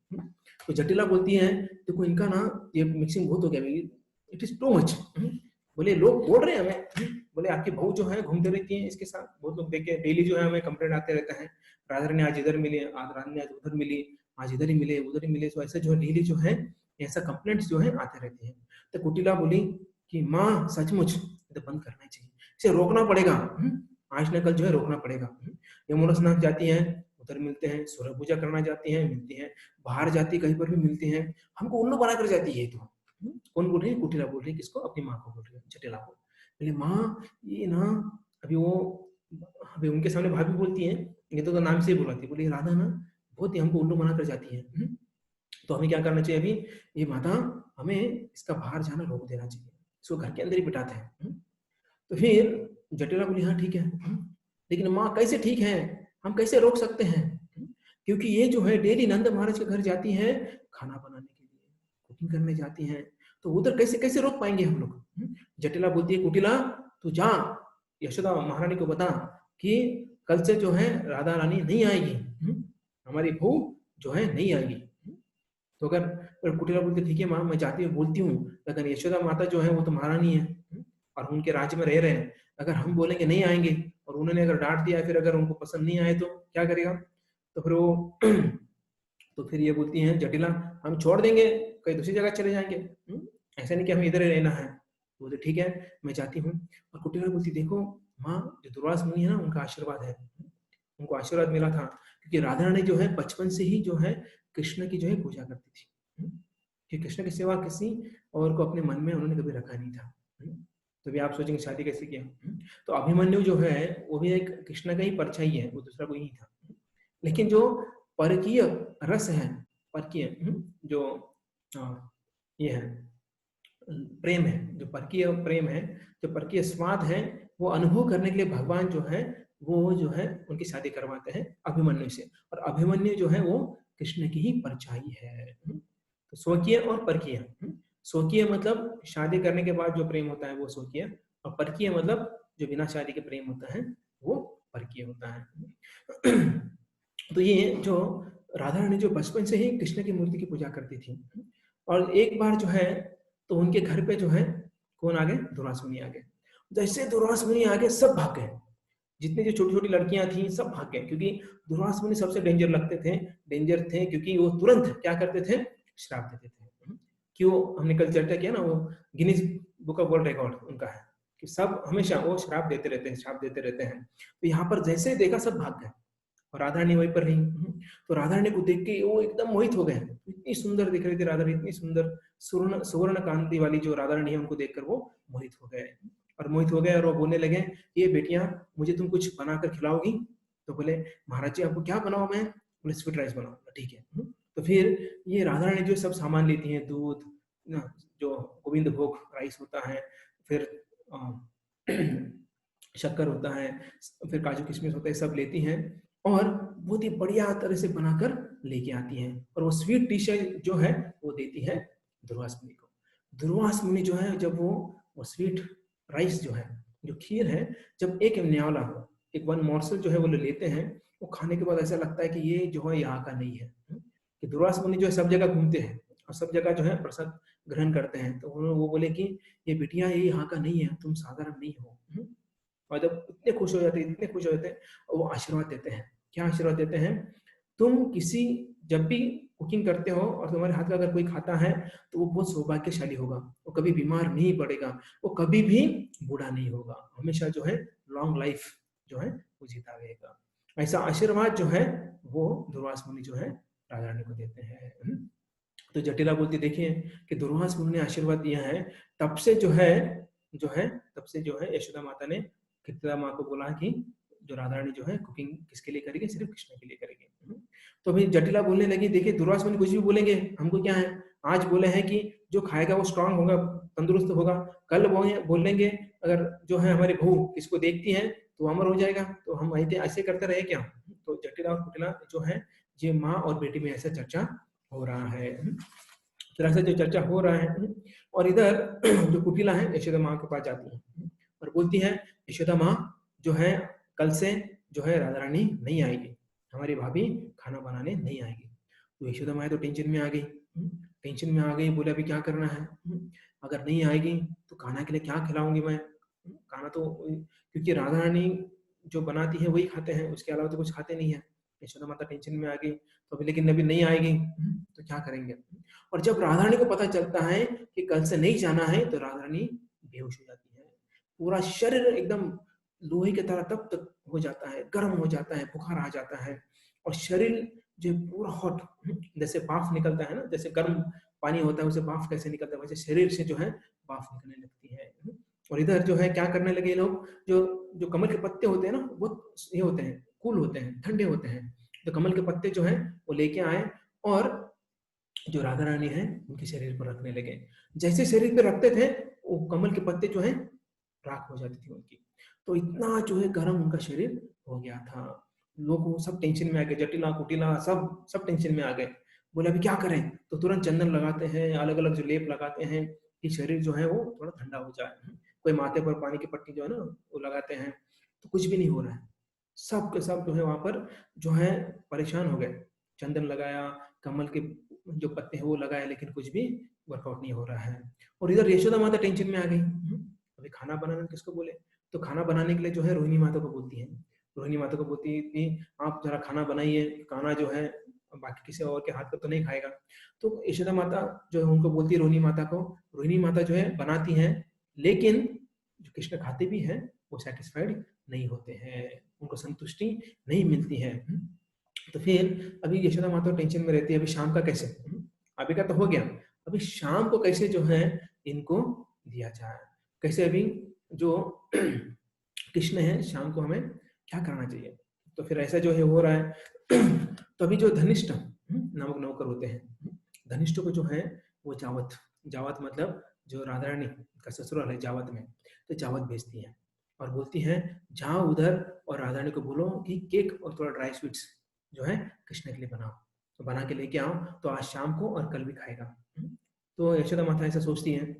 तो जटिला बोलती है देखो इनका ना ये मिक्सिंग बहुत हो गया, इट इज टू मच। बोले लोग बोल रहे हैं हमें, बोले आपकी बहू जो है घूमते रहती है इसके साथ, बहुत लोग देखे डेली जो है हमें कंप्लेंट आते रहता है, राधा रानी आज इधर मिले, आज रानी आज उधर मिली, आज इधर ही मिले उधर ही मिले। तो ऐसे जो डेली जो है ऐसा कंप्लेंट्स जो है आते रहते हैं। तो कुटिला बोली कि माँ सचमुच तो बंद करना चाहिए, इसे रोकना पड़ेगा, आज न कल जो है रोकना पड़ेगा। यमुना स्नान जाती है उधर मिलते हैं, सूर्य पूजा करना जाती है मिलती है, बाहर जाती कहीं पर भी मिलती हैं, हमको उल्लू बना कर जाती है। तो कौन बोल रही है? कुटिला बोल रही है। किसको? अपनी माँ को बोल रही है, जटिला को। बोले माँ ये ना अभी वो अभी उनके सामने भाभी बोलती है, ये तो नाम से ही बुलाती, बोली राधा ना बहुत ही हमको उल्लू बना कर जाती है। तो हमें क्या करना चाहिए अभी? ये माता हमें इसका बाहर जाना रोक देना चाहिए, इसको घर के अंदर ही बिठाते हैं। तो फिर जटिला बोली हाँ ठीक है, लेकिन माँ कैसे ठीक है, हम कैसे रोक सकते हैं? क्योंकि ये जो है डेली नंद महाराज के घर जाती है खाना बनाने के लिए, कुकिंग करने जाती हैं, तो उधर कैसे कैसे रोक पाएंगे हम लोग? जटिला बोलती है कुटिला तू जा यशोदा महारानी को बता कि कल से जो है राधा रानी नहीं आएगी, हमारी बहू जो है नहीं आएगी। तो अगर कुटिला बोलती ठीक है माँ मैं जाती हूँ बोलती हूँ, लेकिन यशोदा माता जो है वो तो महारानी है और उनके राज्य में रह रहे हैं, अगर हम बोलेंगे नहीं आएंगे और उन्होंने अगर डांट दिया फिर अगर उनको पसंद नहीं आए तो क्या करेगा? तो फिर वो तो फिर ये बोलती हैं जटिला हम छोड़ देंगे कहीं दूसरी जगह चले जाएंगे, ऐसा नहीं कि हमें इधर ही रहना है। तो बोलते ठीक है मैं जाती हूँ। और कुटिला बोलती देखो माँ जो दुर्वास मुनि है ना उनका आशीर्वाद है, उनको आशीर्वाद मिला था क्योंकि राधा रानी जो है बचपन से ही जो है कृष्ण की जो है पूजा करती थी, कि कृष्ण की सेवा किसी और को अपने मन में उन्होंने कभी रखा नहीं था। तो भी आप सोचेंगे शादी कैसे किया? तो अभिमन्यु जो है वो भी एक कृष्ण का ही परछाई है, वो दूसरा कोई नहीं था। लेकिन जो परकीय रस है, परकीय जो ये है प्रेम है, जो परकीय प्रेम है, जो परकीय स्वाद है, वो अनुभव करने के लिए भगवान जो है वो जो है उनकी शादी करवाते हैं अभिमन्यु से। और अभिमन्यु जो है वो कृष्ण की ही परछाई है। तो स्वकीय और परकीय, स्वकीय मतलब शादी करने के बाद जो प्रेम होता है वो स्वकीय, और परकीय मतलब जो बिना शादी के प्रेम होता है वो परकीय होता है। तो ये जो राधा रानी जो बचपन से ही कृष्ण की मूर्ति की पूजा करती थी, और एक बार जो है तो उनके घर पे जो है कौन आ गए? दुर्वास मुनि आ गए। जैसे दुर्वास मुनि आ गए सब भाग गए, जितनी जो छोटी छोटी लड़कियां थी सब भाग गए, क्योंकि दुर्वास मुनि सबसे डेंजर लगते थे, डेंजर थे क्योंकि वो तुरंत क्या करते थे? श्राप देते थे। क्यों? हमने कल चर्चा किया ना, वो Guinness book of world record उनका है कि सब हमेशा वो श्राप देते रहते हैं, श्राप देते रहते हैं। तो यहाँ पर जैसे देखा सब भाग गए और राधा रानी वहीं पर रही। तो राधा रानी को देख के वो एकदम मोहित हो गए, इतनी सुंदर दिख रही थी राधा रानी, इतनी सुंदर सुवर्ण सुवर्ण कांति वाली जो राधा रानी है उनको देखकर वो मोहित हो गए, और मोहित हो गए और वो बोलने लगे ये बेटियां मुझे तुम कुछ बनाकर खिलाओगी? तो बोले महाराज जी आपको क्या बनाओ? मैं बोले स्वीट राइस बनाओ। ठीक है। तो फिर ये राधा रानी जो सब सामान लेती हैं, दूध जो गोविंद भोग राइस होता है, फिर शक्कर होता है, फिर काजू किशमिश होता है, सब लेती हैं और बहुत ही बढ़िया तरह से बनाकर लेके आती हैं, और वो स्वीट डिश जो है वो देती है दुर्वास मुनि को। दुर्वास मुनि जो है जब वो स्वीट राइस जो है, जो खीर है, जब एक न्यावला एक वन मॉर्सल जो है वो लेते हैं, वो खाने के बाद ऐसा लगता है कि ये जो है यहाँ का नहीं है। कि दुर्वास मुनि जो है सब जगह घूमते हैं और सब जगह जो है प्रसाद ग्रहण करते हैं, तो वो बोले कि ये बिटिया ये यहाँ का नहीं है, तुम साधारण नहीं हो। और जब इतने खुश हो जाते हैं, इतने खुश हो जाते हैं, और वो आशीर्वाद देते हैं। क्या आशीर्वाद देते हैं? तुम किसी जब भी कुकिंग करते हो और तुम्हारे हाथ का अगर कोई खाता है तो वो बहुत सौभाग्यशाली होगा, वो कभी बीमार नहीं पड़ेगा, वो कभी भी बूढ़ा नहीं होगा, हमेशा जो है लॉन्ग लाइफ जो है वो जीता रहेगा। ऐसा आशीर्वाद जो है वो दुर्वास मुनि जो है राधा रानी को देते हैं। तो जटिला बोलती देखिए कि दुर्वास मुनि ने आशीर्वाद दिया है, तब से जो है यशोदा माता ने कृतिका माँ को बोला कि जो राधा रानी जो है कुकिंग किसके लिए करेगी? सिर्फ कृष्ण के लिए करेगी। तो अभी जटिला बोलने लगी देखिए दुर्वास मुनि कुछ भी बोलेंगे हमको क्या है, आज बोले हैं कि जो खाएगा वो स्ट्रांग होगा, तंदुरुस्त होगा, कल वो बोलेंगे अगर जो है हमारी बहू किसको देखती है तो अमर हो जाएगा, तो हम ऐसे करते रहे क्या? तो जटिला और कुटिला जो है ये माँ और बेटी में ऐसा चर्चा हो रहा है। तरह से जो चर्चा हो रहा है, और इधर जो कुटिला है यशोदा माँ के पास जाती है और बोलती है यशोदा माँ जो है कल से जो है राधा रानी नहीं आएगी, हमारी भाभी खाना बनाने नहीं आएगी। तो यशोदा माँ तो टेंशन में आ गई। टेंशन में आ गई, बोले अभी क्या करना है? अगर नहीं आएगी तो कान्हा के लिए क्या खिलाऊंगी मैं? कान्हा तो क्योंकि राधा रानी जो बनाती है वही खाते हैं, उसके अलावा तो कुछ खाते नहीं है। यशोदा माता टेंशन में आ गई, तो अभी लेकिन अभी नहीं आएगी तो क्या करेंगे? और जब राधा रानी को पता चलता है कि कल से नहीं जाना है, तो राधा रानी बेहोश हो जाती है। पूरा शरीर एकदम लोहे की तरह तब तक हो जाता है, गर्म हो जाता है, बुखार आ जाता है, और शरीर जो पूरा हॉट, जैसे भाप निकलता है ना, जैसे गर्म पानी होता है उसे भाप कैसे निकलता है, वैसे शरीर से जो है भाप निकलने लगती है। और इधर जो है क्या करने लगे लोग, जो जो कमल के पत्ते होते हैं ना, वो ये होते हैं, कूल होते हैं, ठंडे होते हैं, तो कमल के पत्ते जो है वो लेके आए और जो राधा रानी है उनके शरीर पर रखने लगे। जैसे शरीर पर रखते थे, वो कमल के पत्ते जो है राख हो जाती थी उनकी। तो इतना जो है गर्म उनका शरीर हो गया था। लोग सब टेंशन में आ गए, जटिला कुटिला सब सब टेंशन में आ गए। बोले अभी क्या करें? तो तुरंत चंदन लगाते हैं, अलग अलग जो लेप लगाते हैं कि शरीर जो है वो थोड़ा ठंडा हो जाए। कोई माथे पर पानी की पट्टी जो है ना वो लगाते हैं, तो कुछ भी नहीं हो रहा है। सब के सब जो है वहां पर जो है परेशान हो गए। चंदन लगाया, कमल के जो पत्ते हैं वो लगाए, लेकिन कुछ भी वर्कआउट नहीं हो रहा है। और इधर यशोदा माता टेंशन में आ गई। अभी खाना बनाना किसको बोले? तो खाना बनाने के लिए जो है रोहिणी माता को बोलती है। रोहिणी माता को बोलती है कि आप जरा खाना बनाइए, खाना जो है बाकी किसी और के हाथ का तो नहीं खाएगा। तो यशोदा माता जो है उनको बोलती है रोहिणी माता को, रोहिणी माता जो है बनाती है, लेकिन जो कृष्ण खाते भी हैं वो सेटिस्फाइड नहीं होते हैं, उनको संतुष्टि नहीं मिलती है। तो फिर अभी यशोदा माता टेंशन में रहती है, अभी शाम का कैसे? अभी का तो हो गया, अभी शाम को कैसे जो है इनको दिया जाए, कैसे अभी जो कृष्ण है शाम को हमें क्या करना चाहिए? तो फिर ऐसा जो है हो रहा है। तो अभी जो धनिष्ठ नामक नौकर होते हैं, धनिष्ठ को जो है वो जावत, जावत मतलब जो राधा रानी का ससुराल है जावत में, तो जावत भेजती है और बोलती है जाओ उधर और राधा रानी को बोलो कि केक और थोड़ा ड्राई स्वीट्स जो है कृष्ण के लिए बनाओ, तो बना के लेके आओ, तो आज शाम को और कल भी खाएगा। तो यशोदा माता ऐसा सोचती है।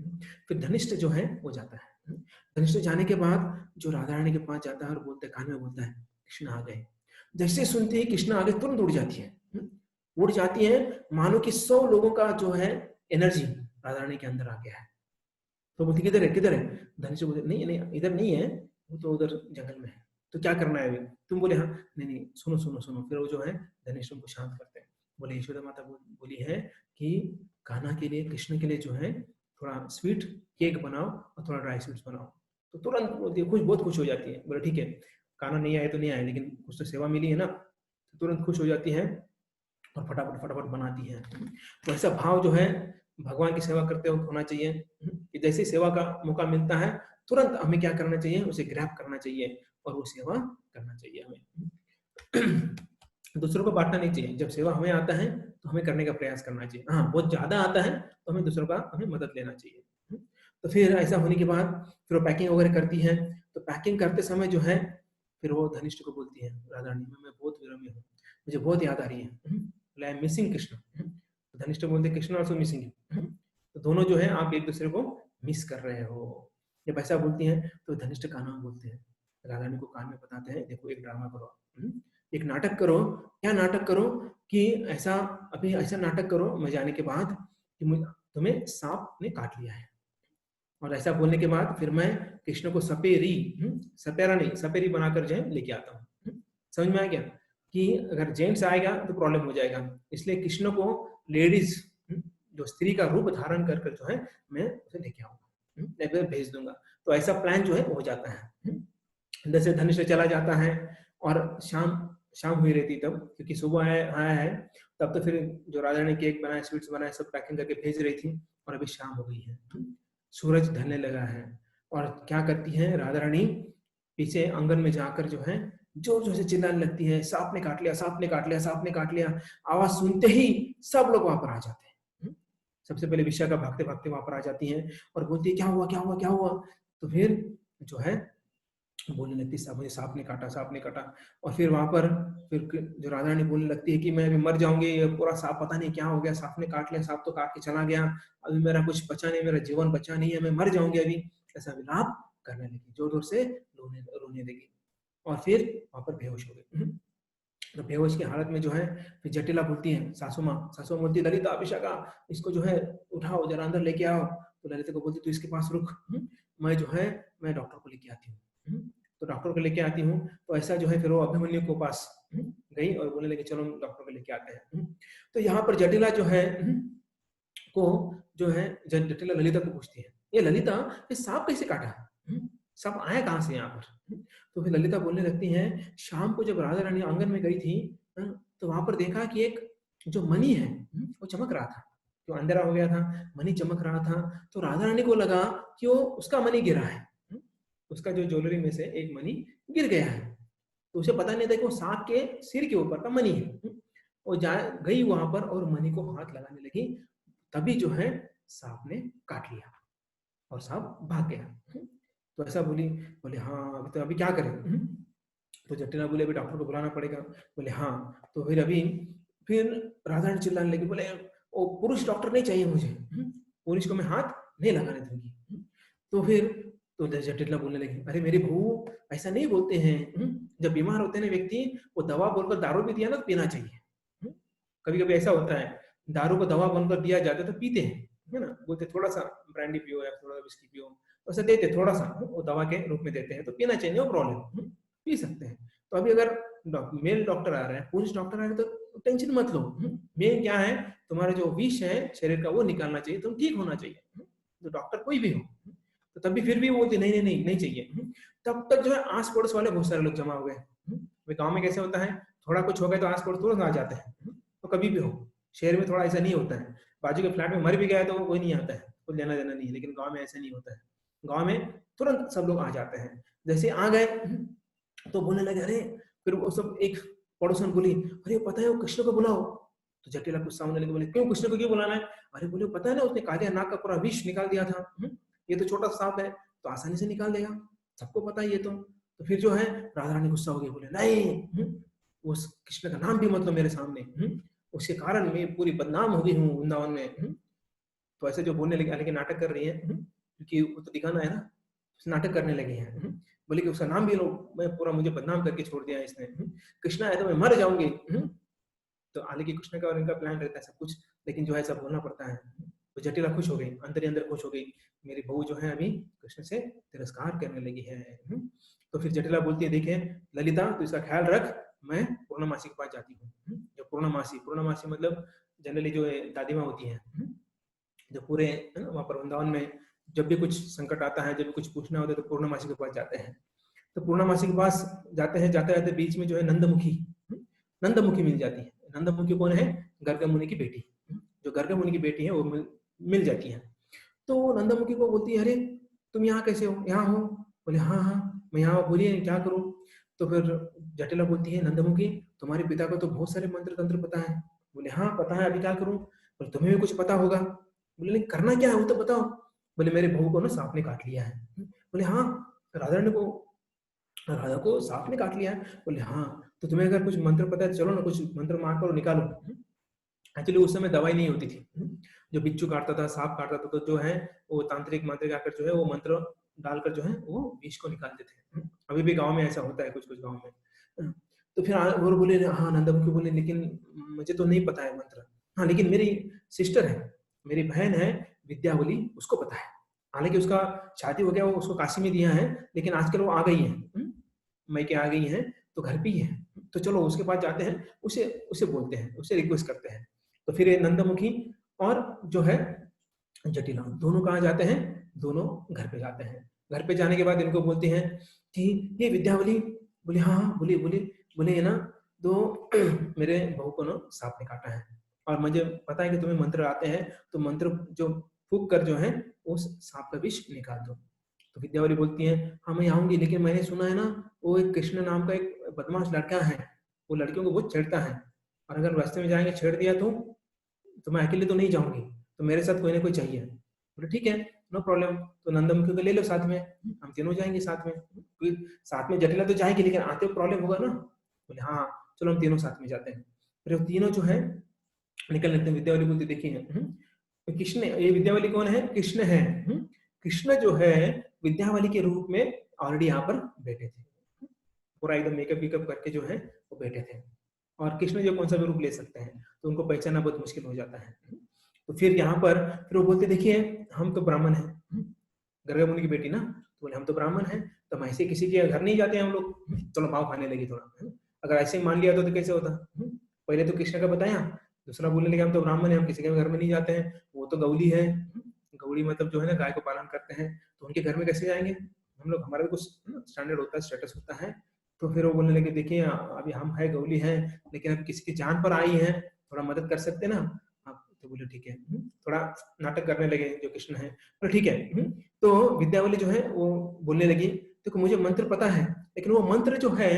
फिर धनिष्ठ जो है वो जाता है। धनिष्ठ जाने के बाद जो राधा रानी के पास जाता है और बोलता है, कान में बोलता है कृष्ण आ गए। जैसे सुनते ही कृष्ण आ गए तुरंत उड़ जाती है, उड़ जाती है, मानो कि 100 लोगों का जो है एनर्जी राधा रानी के अंदर आ गया है। तो बोलती किधर है, किधर है? धनिष्ठ बोलते नहीं नहीं इधर नहीं है, वो तो उधर जंगल में है। तो क्या करना है अभी? तुम बोले हाँ, नहीं नहीं सुनो सुनो सुनो। फिर वो जो है धनिष्ठ को शांत करते हैं। बोले यशोदा माता बोली है कि कान्हा के लिए, कृष्ण के लिए जो है थोड़ा स्वीट केक बनाओ और थोड़ा ड्राई स्वीट्स बनाओ। तो तुरंत वो खुश, बहुत खुश हो जाती है। बोले ठीक है, कान्हा नहीं आए तो नहीं आए, लेकिन कुछ तो सेवा मिली है ना। तो तुरंत खुश हो जाती है और फटाफट फटाफट बनाती है। तो ऐसा भाव जो है भगवान की सेवा करते वक्त होना चाहिए कि जैसे सेवा का मौका मिलता है तुरंत हमें क्या करना चाहिए, उसे ग्रैब करना चाहिए और वो सेवा करना चाहिए हमें। दूसरों को बांटना नहीं चाहिए। जब सेवा हमें आता है तो हमें करने का प्रयास करना चाहिए। हाँ, बहुत ज्यादा आता है तो हमें दूसरों का हमें मदद लेना चाहिए। तो फिर ऐसा होने के बाद फिर वो पैकिंग वगैरह करती है। तो पैकिंग करते समय जो है फिर वो धनिष्ठ को बोलती है, राधा रानी मैं बहुत विरह में हूँ, मुझे बहुत याद आ रही है, आई एम मिसिंग कृष्ण। तो धनिष्ठ बोलते कृष्ण ऑल्सो मिसिंग यू। तो दोनों जो है आप एक दूसरे को मिस कर रहे हो। जब ऐसा बोलती हैं तो धनिष्ठ का नाम बोलते हैं, राधा रानी को कान में बताते हैं देखो एक ड्रामा करो, एक नाटक करो। क्या नाटक करो? कि ऐसा अभी ऐसा नाटक करो मैं जाने के बाद कि तुम्हें सांप ने काट लिया है। और ऐसा बोलने के बाद फिर मैं कृष्ण को सपेरी, सपेरा नहीं सपेरी बनाकर जो है लेके आता हूँ। समझ में आ गया कि अगर जेंट्स आएगा तो प्रॉब्लम हो जाएगा, इसलिए कृष्ण को लेडीज जो स्त्री का रूप धारण कर जो है मैं उसे लेके आऊंगा, भेज दूंगा। तो ऐसा प्लान जो है हो जाता है। जैसे धनुष चला जाता है और शाम शाम हुई रहती तब, क्योंकि सुबह आया है तब, तो फिर जो राजा ने केक बनाए स्वीट्स बनाए सब पैकिंग करके भेज रही थी, और अभी शाम हो गई है, सूरज ढलने लगा है। और क्या करती है राधा रानी, पीछे आंगन में जाकर जो है जोर जोर से चिल्लाने लगती है, सांप ने काट लिया, सांप ने काट लिया, सांप ने काट लिया। आवाज सुनते ही सब लोग वहां पर आ जाते हैं। सबसे पहले विशाखा भागते भागते वहां पर आ जाती है और बोलती है क्या हुआ क्या हुआ क्या हुआ। तो फिर जो है बोलने लगती है मुझे सांप ने काटा, सांप ने काटा। और फिर वहां पर फिर जो राधा रानी बोलने लगती है कि मैं अभी मर जाऊंगी, ये पूरा सांप पता नहीं क्या हो गया, सांप ने काट लिया, सांप तो काट के चला गया, अभी मेरा कुछ बचा नहीं, मेरा जीवन बचा नहीं है, मैं मर जाऊंगी अभी। ऐसा विलाप करने लगी, जोर जोर से रोने रोने लगी और फिर वहां पर बेहोश हो गई। तो बेहोश की हालत में जो है फिर जटिला बोलती है, सासू माँ बोलती है, ललिता विशाखा इसको जो है उठाओ, जरा अंदर लेके आओ। तो ललिता को बोलती तू इसके पास रुक, मैं जो है मैं डॉक्टर को लेके आती हूँ। तो डॉक्टर को लेके आती हूँ। तो ऐसा जो है फिर वो अभिमन्यु को पास गई और बोलने लगी चलो हम डॉक्टर को लेके आते हैं। तो यहाँ पर जटिला जो है को जो है जटिला ललिता को पूछती है, ये ललिता ये सांप कैसे काटा? सांप आया कहाँ से यहाँ पर? तो फिर ललिता बोलने लगती है, शाम को जब राधा रानी आंगन में गई थी तो वहां पर देखा कि एक जो मणि है वो चमक रहा था, जो अंधेरा हो गया था, मणि चमक रहा था। तो राधा रानी को लगा कि वो उसका मणि गिरा है, उसका जो ज्वेलरी में से एक मणि गिर गया है। तो उसे पता नहीं था कि वो सांप के सिर के ऊपर का मणि है। वो जा गई वहां पर और मणि को हाथ लगाने लगी, तभी जो है सांप ने काट लिया और सांप भाग गया। तो ऐसा बोली, बोले हाँ अभी तो अभी क्या करें? तो जटिला बोले अभी डॉक्टर को बुलाना पड़ेगा। बोले हाँ। तो फिर राधा रानी चिल्लाने लगी, बोले ओ पुरुष डॉक्टर नहीं चाहिए मुझे, पुरुष को मैं हाथ नहीं लगाने दूंगी। तो फिर तो जटिला बोलने लगी, अरे मेरे बहू ऐसा नहीं बोलते हैं, जब बीमार होते हैं ना व्यक्ति, वो दवा बोलकर दारू भी दिया ना तो पीना चाहिए। कभी कभी ऐसा होता है, दारू को दवा बनकर दिया जाता है तो पीते हैं, है ना, बोलते थोड़ा सा ब्रांडी पियो या थोड़ा विस्की पियो, ऐसा देते थोड़ा सा वो दवा के रूप में देते हैं, तो पीना चाहिए, नो प्रॉब्लम, पी सकते हैं। तो अभी अगर मेल डॉक्टर आ रहे हैं, पुरुष डॉक्टर आ रहे हैं तो टेंशन मत लो। मेन क्या है, तुम्हारा जो विष है शरीर का वो निकालना चाहिए, तुम ठीक होना चाहिए। तो डॉक्टर कोई भी हो, तो तभी फिर भी वो बोलते नहीं नहीं नहीं नहीं चाहिए। तब तक जो है आस पड़ोस वाले बहुत सारे लोग जमा हो गए। गाँव में कैसे होता है, थोड़ा कुछ हो गया तो आस पड़ोस तुरंत आ जाते हैं। तो कभी भी हो, शहर में थोड़ा ऐसा नहीं होता है, बाजू के फ्लैट में मर भी गया तो कोई नहीं आता है, कोई लेना देना नहीं है, लेकिन गांव में ऐसा नहीं होता है। गांव में तुरंत सब लोग आ जाते हैं। जैसे आ गए तो बोलने लगे, अरे फिर वो सब एक पड़ोसन बोली, अरे पता है वो कृष्ण को बुलाओ। तो जटिला कुछ सामने लगे, बोले क्यों कृष्ण को क्यों बुलाना है? अरे बोले पता है ना उसने कालिया नाग का पूरा विष निकाल दिया था, ये तो छोटा सांप है तो आसानी से निकाल देगा, सबको पता है ये तो फिर जो है राधा रानी गुस्सा हो गई, बोले नहीं, उस कृष्ण का नाम भी मतलब मेरे सामने, उसके कारण मैं पूरी बदनाम हो गई हूँ वृंदावन में। तो ऐसे जो बोलने लगे, लेकिन नाटक कर रही है, क्योंकि वो तो दिखाना है ना, नाटक करने लगे हैं। बोले कि उसका नाम भी लो, मैं पूरा मुझे बदनाम करके छोड़ दिया इसने, कृष्णा है तो मैं मर जाऊंगी। तो हालांकि कृष्ण का और इनका प्लान रहता है सब कुछ, लेकिन जो है सब बोलना पड़ता है। तो जटिला खुश हो गई, अंदर ही अंदर खुश हो गई, मेरी बहू जो है अभी कृष्ण से तिरस्कार करने लगी है। तो फिर जटिला बोलती है, देखे ललिता तो इसका ख्याल रख, मैं पूर्णमासी के पास जाती हूँ। जो पूर्णमासी मतलब जनरली जो दादी माँ होती है, जो पूरे है ना वहाँ पर वृंदावन में जब भी कुछ संकट आता है, जब भी कुछ पूछना होता है तो पूर्णमासी के पास जाते हैं। तो पूर्णमासी के पास जाते हैं, जाते जाते बीच में जो है नंदमुखी मिल जाती है। नंदमुखी कौन है? गर्ग मुनि की बेटी, जो गर्ग मुनि की बेटी है वो मिल जाती है। तो नंदमुखी को बोलती है, अरे तुम यहाँ कैसे हो, यहाँ हो? बोले हाँ हाँ मैं यहाँ, बोलिए क्या करूँ? तो फिर जटिला बोलती है, नंदमुखी तुम्हारे पिता को तो बहुत सारे मंत्र तंत्र पता है। बोले हाँ पता है, अभी क्या करूँ? बोले तुम्हें भी कुछ पता होगा। बोले नहीं करना क्या है वो तो बताओ। बोले मेरे बहू को ना सांप ने काट लिया है। बोले हाँ, राधा को सांप ने काट लिया है? बोले हाँ। तो तुम्हें अगर कुछ मंत्र पता है चलो ना, कुछ मंत्र मार कर निकालो। एक्चुअली उस समय दवाई नहीं होती थी, जो बिच्छू काटता था, सांप काटता था, तो जो है वो तांत्रिक मंत्र आकर जो है वो मंत्र डालकर जो है वो विष को निकालते थे। अभी भी गांव में ऐसा होता है, कुछ कुछ गांव में। तो फिर वो बोले हाँ, नंदमुखी बोले लेकिन मुझे तो नहीं पता है मंत्र। हाँ लेकिन मेरी सिस्टर है, मेरी बहन है विद्यावली, उसको पता है। हालांकि उसका शादी हो गया, वो उसको काशी में दिया है, लेकिन आजकल वो आ गई है, मैके आ गई है, तो घर पे ही है। तो चलो उसके पास जाते हैं, उसे उसे बोलते हैं, उसे रिक्वेस्ट करते हैं। तो फिर नंदमुखी और जो है जटिला दोनों कहाँ जाते हैं? दोनों घर पे जाते हैं। घर पे जाने के बाद इनको बोलते हैं कि ये विद्यावली, बोले हाँ हाँ बोलिए बोलिए। बोले ये ना तो मेरे बहू को ना सांप ने काटा है, और मुझे पता है कि तुम्हें मंत्र आते हैं, तो मंत्र जो फूक कर जो है उस सांप का विष निकाल दो। तो विद्यावली बोलती है हाँ मैं आऊंगी, लेकिन मैंने सुना है ना वो एक कृष्ण नाम का एक बदमाश लड़का है, वो लड़कियों को बहुत छेड़ता है, और अगर रास्ते में जाएंगे छेड़ दिया तो मैं अकेले तो नहीं जाऊंगी, तो मेरे साथ कोई ना कोई चाहिए। बोले ठीक है, नो प्रॉब्लम। तो नंदमुखी को ले लो साथ में, हम तीनों जाएंगे साथ में। साथ में जटिला तो जाएगी, लेकिन आते हुए प्रॉब्लम होगा ना। बोले हाँ चलो हम तीनों साथ में जाते हैं। फिर वो तीनों जो है निकल लेते हैं। विद्यावली बोलती देखिए तो कृष्ण, ये विद्यावली कौन है? कृष्ण है। कृष्ण जो है विद्यावली के रूप में ऑलरेडी यहाँ पर बैठे थे, पूरा एकदम मेकअप वेकअप करके जो है वो बैठे थे। और कृष्ण जो कौन सा भी रूप ले सकते हैं, तो उनको पहचानना बहुत मुश्किल हो जाता है। तो फिर यहाँ पर फिर वो बोलते देखिए हम तो ब्राह्मण हैं, गर्ग मुनि की बेटी ना, तो बोले हम तो ब्राह्मण हैं, तो हम ऐसे किसी के घर नहीं जाते हैं हम लोग, चलो भाव खाने लगे थोड़ा। अगर ऐसे ही मान लिया तो कैसे होता। पहले तो कृष्ण का बताया, दूसरा बोलने लगे हम तो ब्राह्मण हैं, हम किसी के घर में नहीं जाते हैं, वो तो गौली है। गौड़ी मतलब जो है ना गाय को पालन करते हैं, तो उनके घर में कैसे जाएंगे हम लोग, हमारा भी कुछ स्टैंडर्ड होता है, स्टेटस होता है। तो फिर वो बोलने लगे देखिए अभी हम है गौली है, लेकिन अब किसी की जान पर आई है, थोड़ा मदद कर सकते ना आप। तो बोले ठीक है। थोड़ा नाटक करने लगे जो कृष्ण है, तो ठीक है। तो विद्यावली जो है वो बोलने लगी देखो मुझे मंत्र पता है, लेकिन वो मंत्र जो है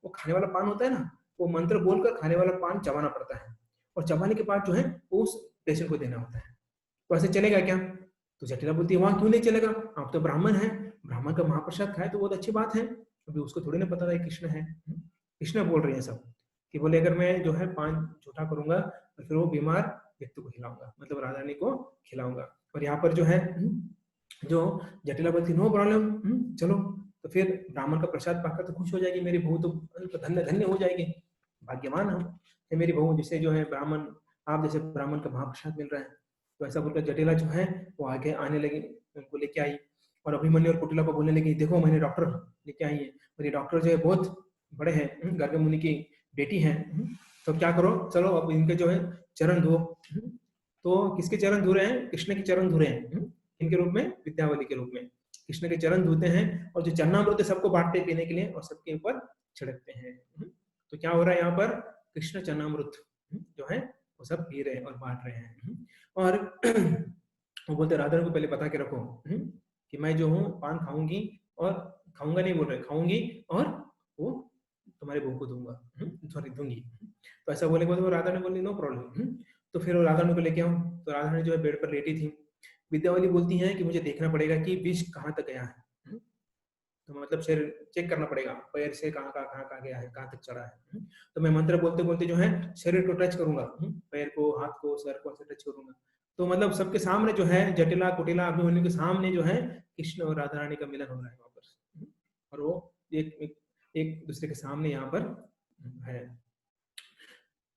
वो खाने वाला पान होता है ना, वो मंत्र बोलकर खाने वाला पान चबाना पड़ता है, और चबाने के बाद जो है वो उस पेशेंट को देना होता है। तो ऐसे चलेगा क्या। तो जटिला बोलती है वहां क्यों नहीं चलेगा, आप तो ब्राह्मण है, ब्राह्मण का महाप्रसाद खाए तो बहुत अच्छी बात है। अभी उसको थोड़ी ना पता था कृष्ण है। कृष्ण बोल रहे हैं सब कि बोले अगर मैं जो है पान झूठा करूंगा तो फिर वो बीमार व्यक्ति को खिलाऊंगा, मतलब राधा रानी को खिलाऊंगा। और यहाँ पर जो है जो जटिला बोलती नो प्रॉब्लम, चलो। तो फिर ब्राह्मण का प्रसाद पाकर तो खुश हो जाएगी मेरी बहू, तो धन्य धन्य हो जाएगी, भाग्यवान हम है मेरी बहू जिसे जो है ब्राह्मण, आप जैसे ब्राह्मण का महाप्रसाद मिल रहा है। तो ऐसा बोलकर जटिला जो है वो आगे आने लगी, उनको लेके आई, और अभिमन्यु और कुटिला को बोलने लगी देखो मैंने डॉक्टर लेके आई है, और ये डॉक्टर जो है बहुत बड़े हैं, गर्ग मुनि की बेटी है। तो क्या करो चलो अब इनके जो है चरण धो। तो किसके चरण धो रहे हैं, कृष्ण के चरण धो रहे हैं, इनके रूप में विद्यावली के रूप में कृष्ण के चरण धोते हैं, और जो चरणामृत सबको बांटते हैं पीने के लिए और सबके ऊपर छिड़कते हैं। तो क्या हो रहा है यहाँ पर, कृष्ण चरणामृत जो है वो सब पी रहे हैं और बांट रहे हैं। और वो बोलते राधा को पहले बता के रखो कि मैं जो हूँ पान खाऊंगी, और खाऊंगा नहीं बोल रहे, खाऊंगी और वो तुम्हारे बहू को दूंगा, सॉरी दूंगी। तो ऐसा बोले तो राधा ने बोली नो प्रॉब्लम। तो फिर वो राधा को लेके आऊं, तो राधा ने जो है बेड पर लेटी थी। विद्यावली बोलती है कि मुझे देखना पड़ेगा कि विष कहाँ तक गया है, तो मतलब शरीर चेक करना पड़ेगा, पैर से कहाँ गया है, कहाँ तक चढ़ा है। तो मैं मंत्र बोलते बोलते जो है शरीर को टच करूंगा, पैर को, हाथ को, सर को ऐसे टच करूंगा। तो मतलब सबके सामने जो है जटिला कुटिला अभिमन्यु के सामने जो है कृष्ण और राधा रानी का मिलन हो रहा है वहां पर, और वो एक दूसरे के सामने यहाँ पर है।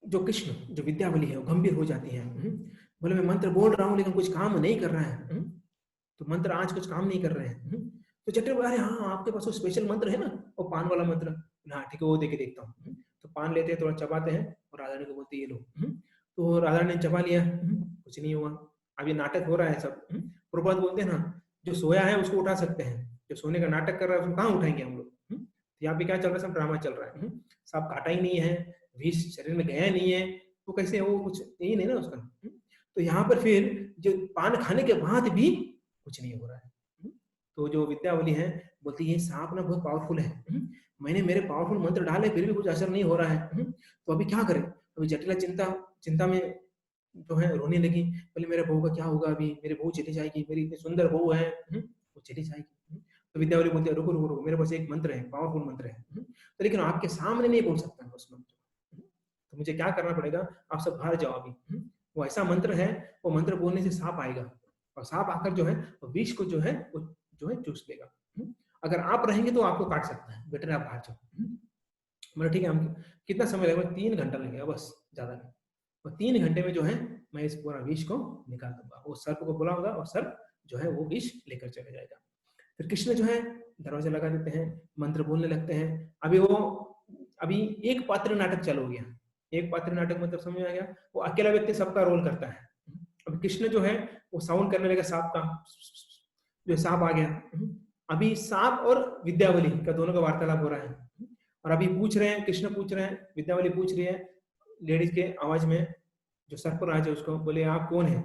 जो कृष्ण जो विद्यावली है वो गंभीर हो जाती है। बोले मैं मंत्र बोल रहा हूँ लेकिन कुछ काम नहीं कर रहा है, तो मंत्र आज कुछ काम नहीं कर रहे हैं। तो जटिल बोला अरे हाँ आपके पास वो स्पेशल मंत्र है ना, वो पान वाला मंत्र, हाँ ठीक है वो देके देखता हूँ। तो पान लेते हैं, थोड़ा चबाते हैं, और राधा रानी को बोलते ये लो। तो राधा रानी ने चबा लिया, कुछ नहीं हुआ। अब ये नाटक हो रहा है सब। प्रभात बोलते हैं ना जो सोया है उसको उठा सकते हैं, जो सोने का नाटक कर रहा है उसको कहाँ उठाएंगे हम लोग। यहाँ पे क्या चल रहा है, सब ड्रामा चल रहा है। सांप काटा ही नहीं है, विष शरीर में गया नहीं है, तो कैसे वो कुछ यही नहीं ना उसका। तो यहाँ पर फिर जो पान खाने के बाद भी कुछ नहीं हो रहा है। तो जो विद्यावली है बोलती है सांप ना बहुत पावरफुल है, मैंने मेरे पावरफुल मंत्र डाले फिर भी कुछ असर नहीं हो रहा है, तो अभी क्या करें। अभी जटिला चिंता में जो है रोने लगी, बोले मेरे बहू का क्या होगा, अभी मेरी बहू चली जाएगी, मेरी इतनी सुंदर बहू है, वो चली जाएगी। तो विद्यावली बोलती है रुको रुको रुको, मेरे पास एक मंत्र है, पावरफुल मंत्र है, तो लेकिन आपके सामने नहीं बोल सकता उस मंत्र, तो मुझे क्या करना पड़ेगा, आप सब बाहर जाओ अभी। वो ऐसा मंत्र है, वो मंत्र बोलने से सांप आएगा, और सांप आकर जो है विष को जो है वो जो है चूस लेगा। अगर आप रहेंगे तो आपको काट सकता है, बेटर आप बाहर जाओ। मतलब ठीक है, हम कितना समय लगेगा, 3 घंटा लगेगा बस, ज्यादा नहीं। और 3 घंटे में जो है मैं इस पूरा विष को निकाल दूंगा। वो सर्प को बुलाऊंगा और सर्प जो है वो विष लेकर चले जाएगा। फिर कृष्ण जो है दरवाजा लगा देते हैं, मंत्र बोलने लगते हैं। अभी एक पात्र नाटक चालू हो गया। एक पात्र नाटक मतलब समझ में आ गया, वो अकेला व्यक्ति सबका रोल करता है। अब कृष्ण जो है वो साउंड करने लगा सांप का, जो सांप आ गया। अभी सांप और विद्यावली का दोनों का वार्तालाप हो रहा है, और अभी पूछ रहे हैं, कृष्ण पूछ रहे हैं, विद्यावली पूछ रही है लेडीज के आवाज में, जो सर्पराज है उसको, बोले आप कौन है,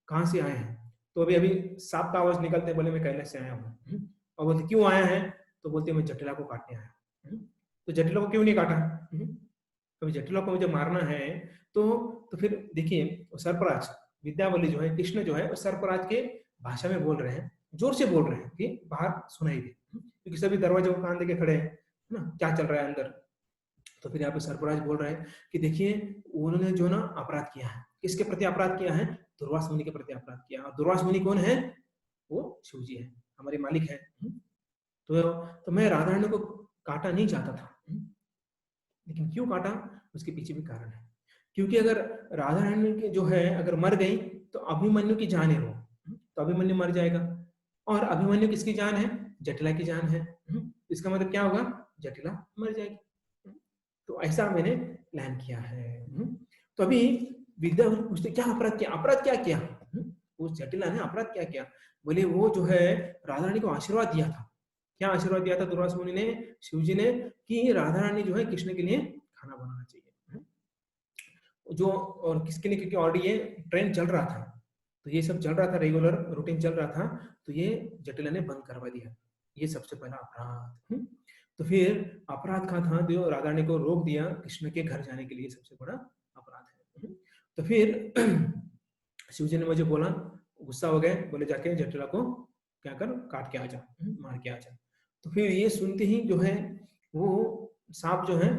कहाँ से आए हैं। तो अभी अभी सांप का आवाज निकलते बोले मैं कैलाश से आया हूँ। और बोलते क्यों आया है, तो बोलते मैं जटिला को काटने आया हूँ। तो जटिला को क्यों नहीं काटा, तो जटिला को मुझे मारना है। तो फिर देखिए सर्पराज विद्यावली जो है, कृष्ण जो है उस सर्पराज के भाषा में बोल रहे हैं, जोर से बोल रहे हैं कि बाहर सुनाई दे, क्योंकि सभी दरवाजे को कान देके खड़े हैं ना, क्या चल रहा है अंदर। तो फिर यहाँ पे सर्पराज बोल रहे हैं कि देखिए उन्होंने जो ना अपराध किया है, किसके प्रति अपराध किया है, दुर्वास मुनि के प्रति अपराध किया। और दुर्वास मुनि कौन है, वो शिव जी है, हमारे मालिक है। तो मैं राधा रानी को काटा नहीं चाहता था, लेकिन क्यों काटा, उसके पीछे भी कारण है। क्योंकि अगर राधा रानी की जो है अगर मर गई तो अभिमन्यु की जान है वो, तो अभिमन्यु मर जाएगा, और अभिमन्यु किसकी जान है, जटिला की जान है। इसका मतलब क्या होगा, जटिला मर जाएगी। तो ऐसा मैंने प्लान किया है। तो अभी विद्याधर पूछते क्या अपराध किया, अपराध क्या किया, उस जटिला ने अपराध क्या किया, बोले वो जो है राधा रानी को आशीर्वाद दिया था। क्या आशीर्वाद दिया था दुर्वासा मुनि ने, शिवजी ने, कि राधा रानी जो है कृष्ण के लिए खाना बनाना चाहिए। जो और किसके लिए, क्योंकि ऑलरेडी ये ट्रेंड चल रहा था, तो ये सब चल रहा था, रेगुलर रूटीन चल रहा था, तो ये जटिला ने बंद करवा दिया। ये सबसे पहला अपराध। तो फिर अपराध का था जो राधा रानी को रोक दिया कृष्ण के घर जाने के लिए, सबसे बड़ा अपराध है। तो फिर शिवजी ने मुझे बोला, गुस्सा हो गए, बोले जाके जटिला को क्या कर, काट के आ जा, मार के आ जा। तो फिर ये सुनते ही जो है वो सांप जो है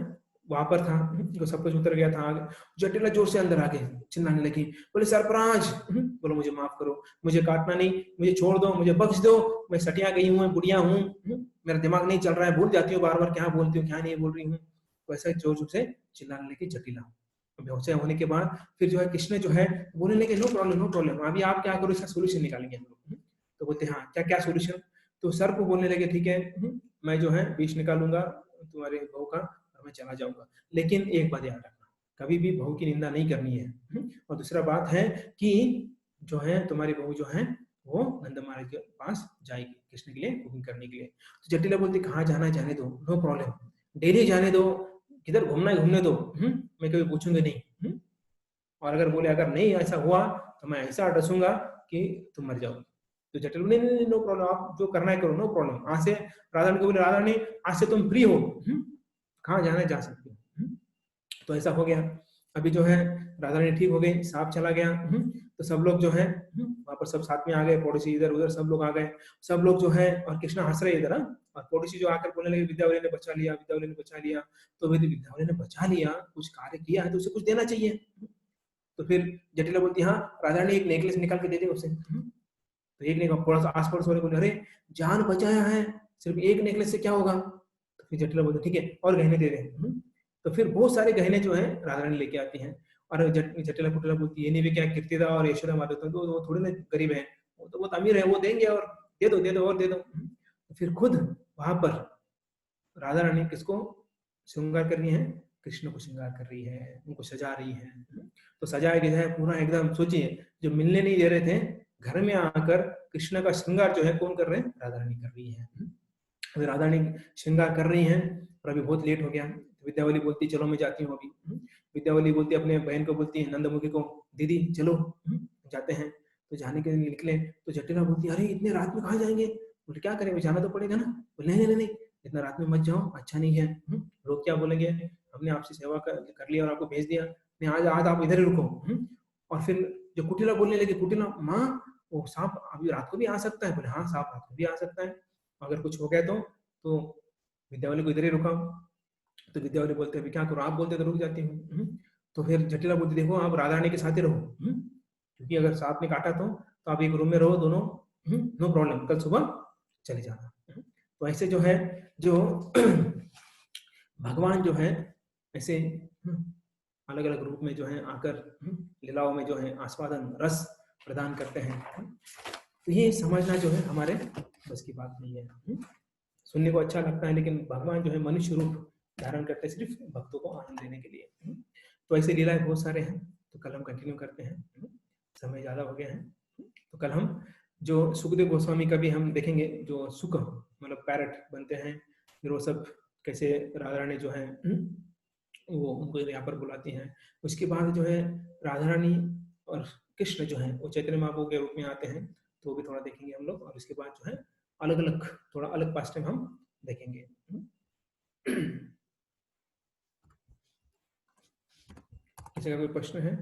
वहां पर था, जो सब कुछ उतर गया था आगे। जटिला जोर से अंदर आ गई, चिल्लाने लगी, बोले सरपराज, बोलो मुझे माफ करो, मुझे काटना नहीं, मुझे छोड़ दो, मुझे बख्श दो, मैं सटिया गई हूँ, बुढ़िया हूँ, मेरा दिमाग नहीं चल रहा है, भूल जाती हूँ बार बार क्या बोलती हूँ क्या नहीं बोल रही हूँ। वैसा जोर जोर से चिल्लाने लगी जटिला। बेहोश होने के बाद फिर जो है कृष्ण जो है बोलने लगे, नो प्रॉब्लम नो प्रॉब्लम, अभी आप क्या करो, इसका सोल्यूशन निकालेंगे हम लोग। तो बोलते हाँ क्या क्या सोल्यूशन, तो सर्प बोलने लगे ठीक है, मैं जो है विष निकालूंगा तुम्हारे बहू का और मैं चला जाऊंगा, लेकिन एक बात याद रखना, कभी भी बहू की निंदा नहीं करनी है। और दूसरा बात है कि जो है तुम्हारी बहू जो है वो नंद महाराज के पास जाएगी कृष्ण के लिए कुकिंग करने के लिए। तो जटिला बोलती कहाँ जाना है जाने दो, नो प्रॉब्लम, डेली जाने दो, किधर घूमना है घूमने दो, मैं कभी पूछूंगा नहीं। और अगर बोले अगर नहीं ऐसा हुआ तो मैं ऐसा डसूंगा कि तुम मर जाओगे। तो जटिल बोले नहीं नो प्रॉब्लम, आप जो करना है करो, नो प्रॉब्लम। आज से राधा को बोले, राधा ने आज से तुम फ्री हो, कहाँ जाना है जा सकते हो। तो ऐसा हो गया। अभी जो है राधा रानी ठीक हो गई, सांप चला गया। तो सब लोग जो है वहां पर सब साथ में आ गए, पड़ोसी इधर उधर सब लोग आ गए, सब लोग जो है, और कृष्णा हंस रहे इधर, और पड़ोसी जो आकर बोलने लगे विद्यावली ने बचा लिया, विद्यावली ने बचा लिया। तो यदि विद्यावली ने बचा लिया, कुछ कार्य किया है तो उसे कुछ देना चाहिए। तो फिर जटिला बोलती हाँ राधा ने एक नेकलेस निकाल के दे दे उसे। तो एक नेकलेस, थोड़ा सा आस पड़ोस वाले बोले अरे जान बचाया है, सिर्फ एक नेकलेस से क्या होगा। तो फिर जटिला बोलते ठीक है और गहने दे रहे। तो फिर बहुत सारे गहने जो है राधा रानी लेके आती हैं, और जटिला कुटिला बोलती है नहीं भी क्या कीर्तिदा और यशोदा माता तो वो थोड़े ना गरीब है, वो तो बहुत अमीर है, वो देंगे और दे दो दे दो और दे दो। तो फिर खुद वहां पर राधा रानी किसको श्रृंगार कर रही है, कृष्ण को श्रृंगार कर रही है, उनको सजा रही है। तो सजाया गया है पूरा एकदम, सोचिए जो मिलने नहीं दे रहे थे घर में आकर कृष्ण का श्रृंगार जो है कौन कर रहे हैं, राधा रानी कर रही है। अभी राधा रानी श्रृंगार कर रही है और अभी बहुत लेट हो गया। विद्यावली बोलती चलो मैं जाती हूँ अभी। विद्यावली बोलती अपने बहन को बोलती है नंदमुखी को, दीदी चलो जाते हैं। तो जाने के लिए निकले तो जटिला बोलती अरे इतने रात में कहाँ जाएंगे, बोले क्या करें जाना तो पड़ेगा ना। बोले नहीं नहीं नहीं इतना रात में मत जाओ, अच्छा नहीं है। लोग क्या बोलेंगे, हमने आपसे सेवा कर लिया और आपको भेज दिया, नहीं आज आज आप इधर ही रुको। और फिर जो कुटिला बोलने लगी, कुटिला माँ वो सांप अभी रात को भी आ सकता है, बोले हाँ सांप रात को भी आ सकता है, अगर कुछ हो गया तो विद्यावली को इधर ही रुका। तो विद्यावली बोलते अभी क्या करो, आप बोलते तो रुक जाती हूँ। तो फिर जटिला बोलती देखो आप राधा रानी के साथ ही रहो, क्योंकि अगर सांप ने काटा तो आप एक रूम में रहो दोनों, नो प्रॉब्लम, कल सुबह चले जाना। तो ऐसे जो है जो भगवान जो है ऐसे अलग अलग रूप में जो है आकर लीलाओं में जो है आस्वादन रस प्रदान करते हैं। तो ये समझना जो है हमारे बस की बात नहीं है। सुनने को अच्छा लगता है लेकिन भगवान जो है मनुष्य रूप धारण करते हैं सिर्फ भक्तों को आनंद देने के लिए। तो ऐसे लीलाएं बहुत सारे हैं, तो कल हम कंटिन्यू करते हैं, समय ज्यादा हो गया है। तो कल हम जो सुखदेव गोस्वामी का भी हम देखेंगे, जो सुख मतलब पैरट बनते हैं, फिर वो सब कैसे राधा रानी जो है वो उनको यहाँ पर बुलाती हैं। उसके बाद जो है राधा रानी और कृष्ण जो है वो चैतन्य महाप्रभु के रूप में आते हैं, तो वो भी थोड़ा देखेंगे हम लोग। और उसके बाद जो है अलग अलग थोड़ा अलग पास्ट टाइम हम देखेंगे। किसी का कोई प्रश्न है?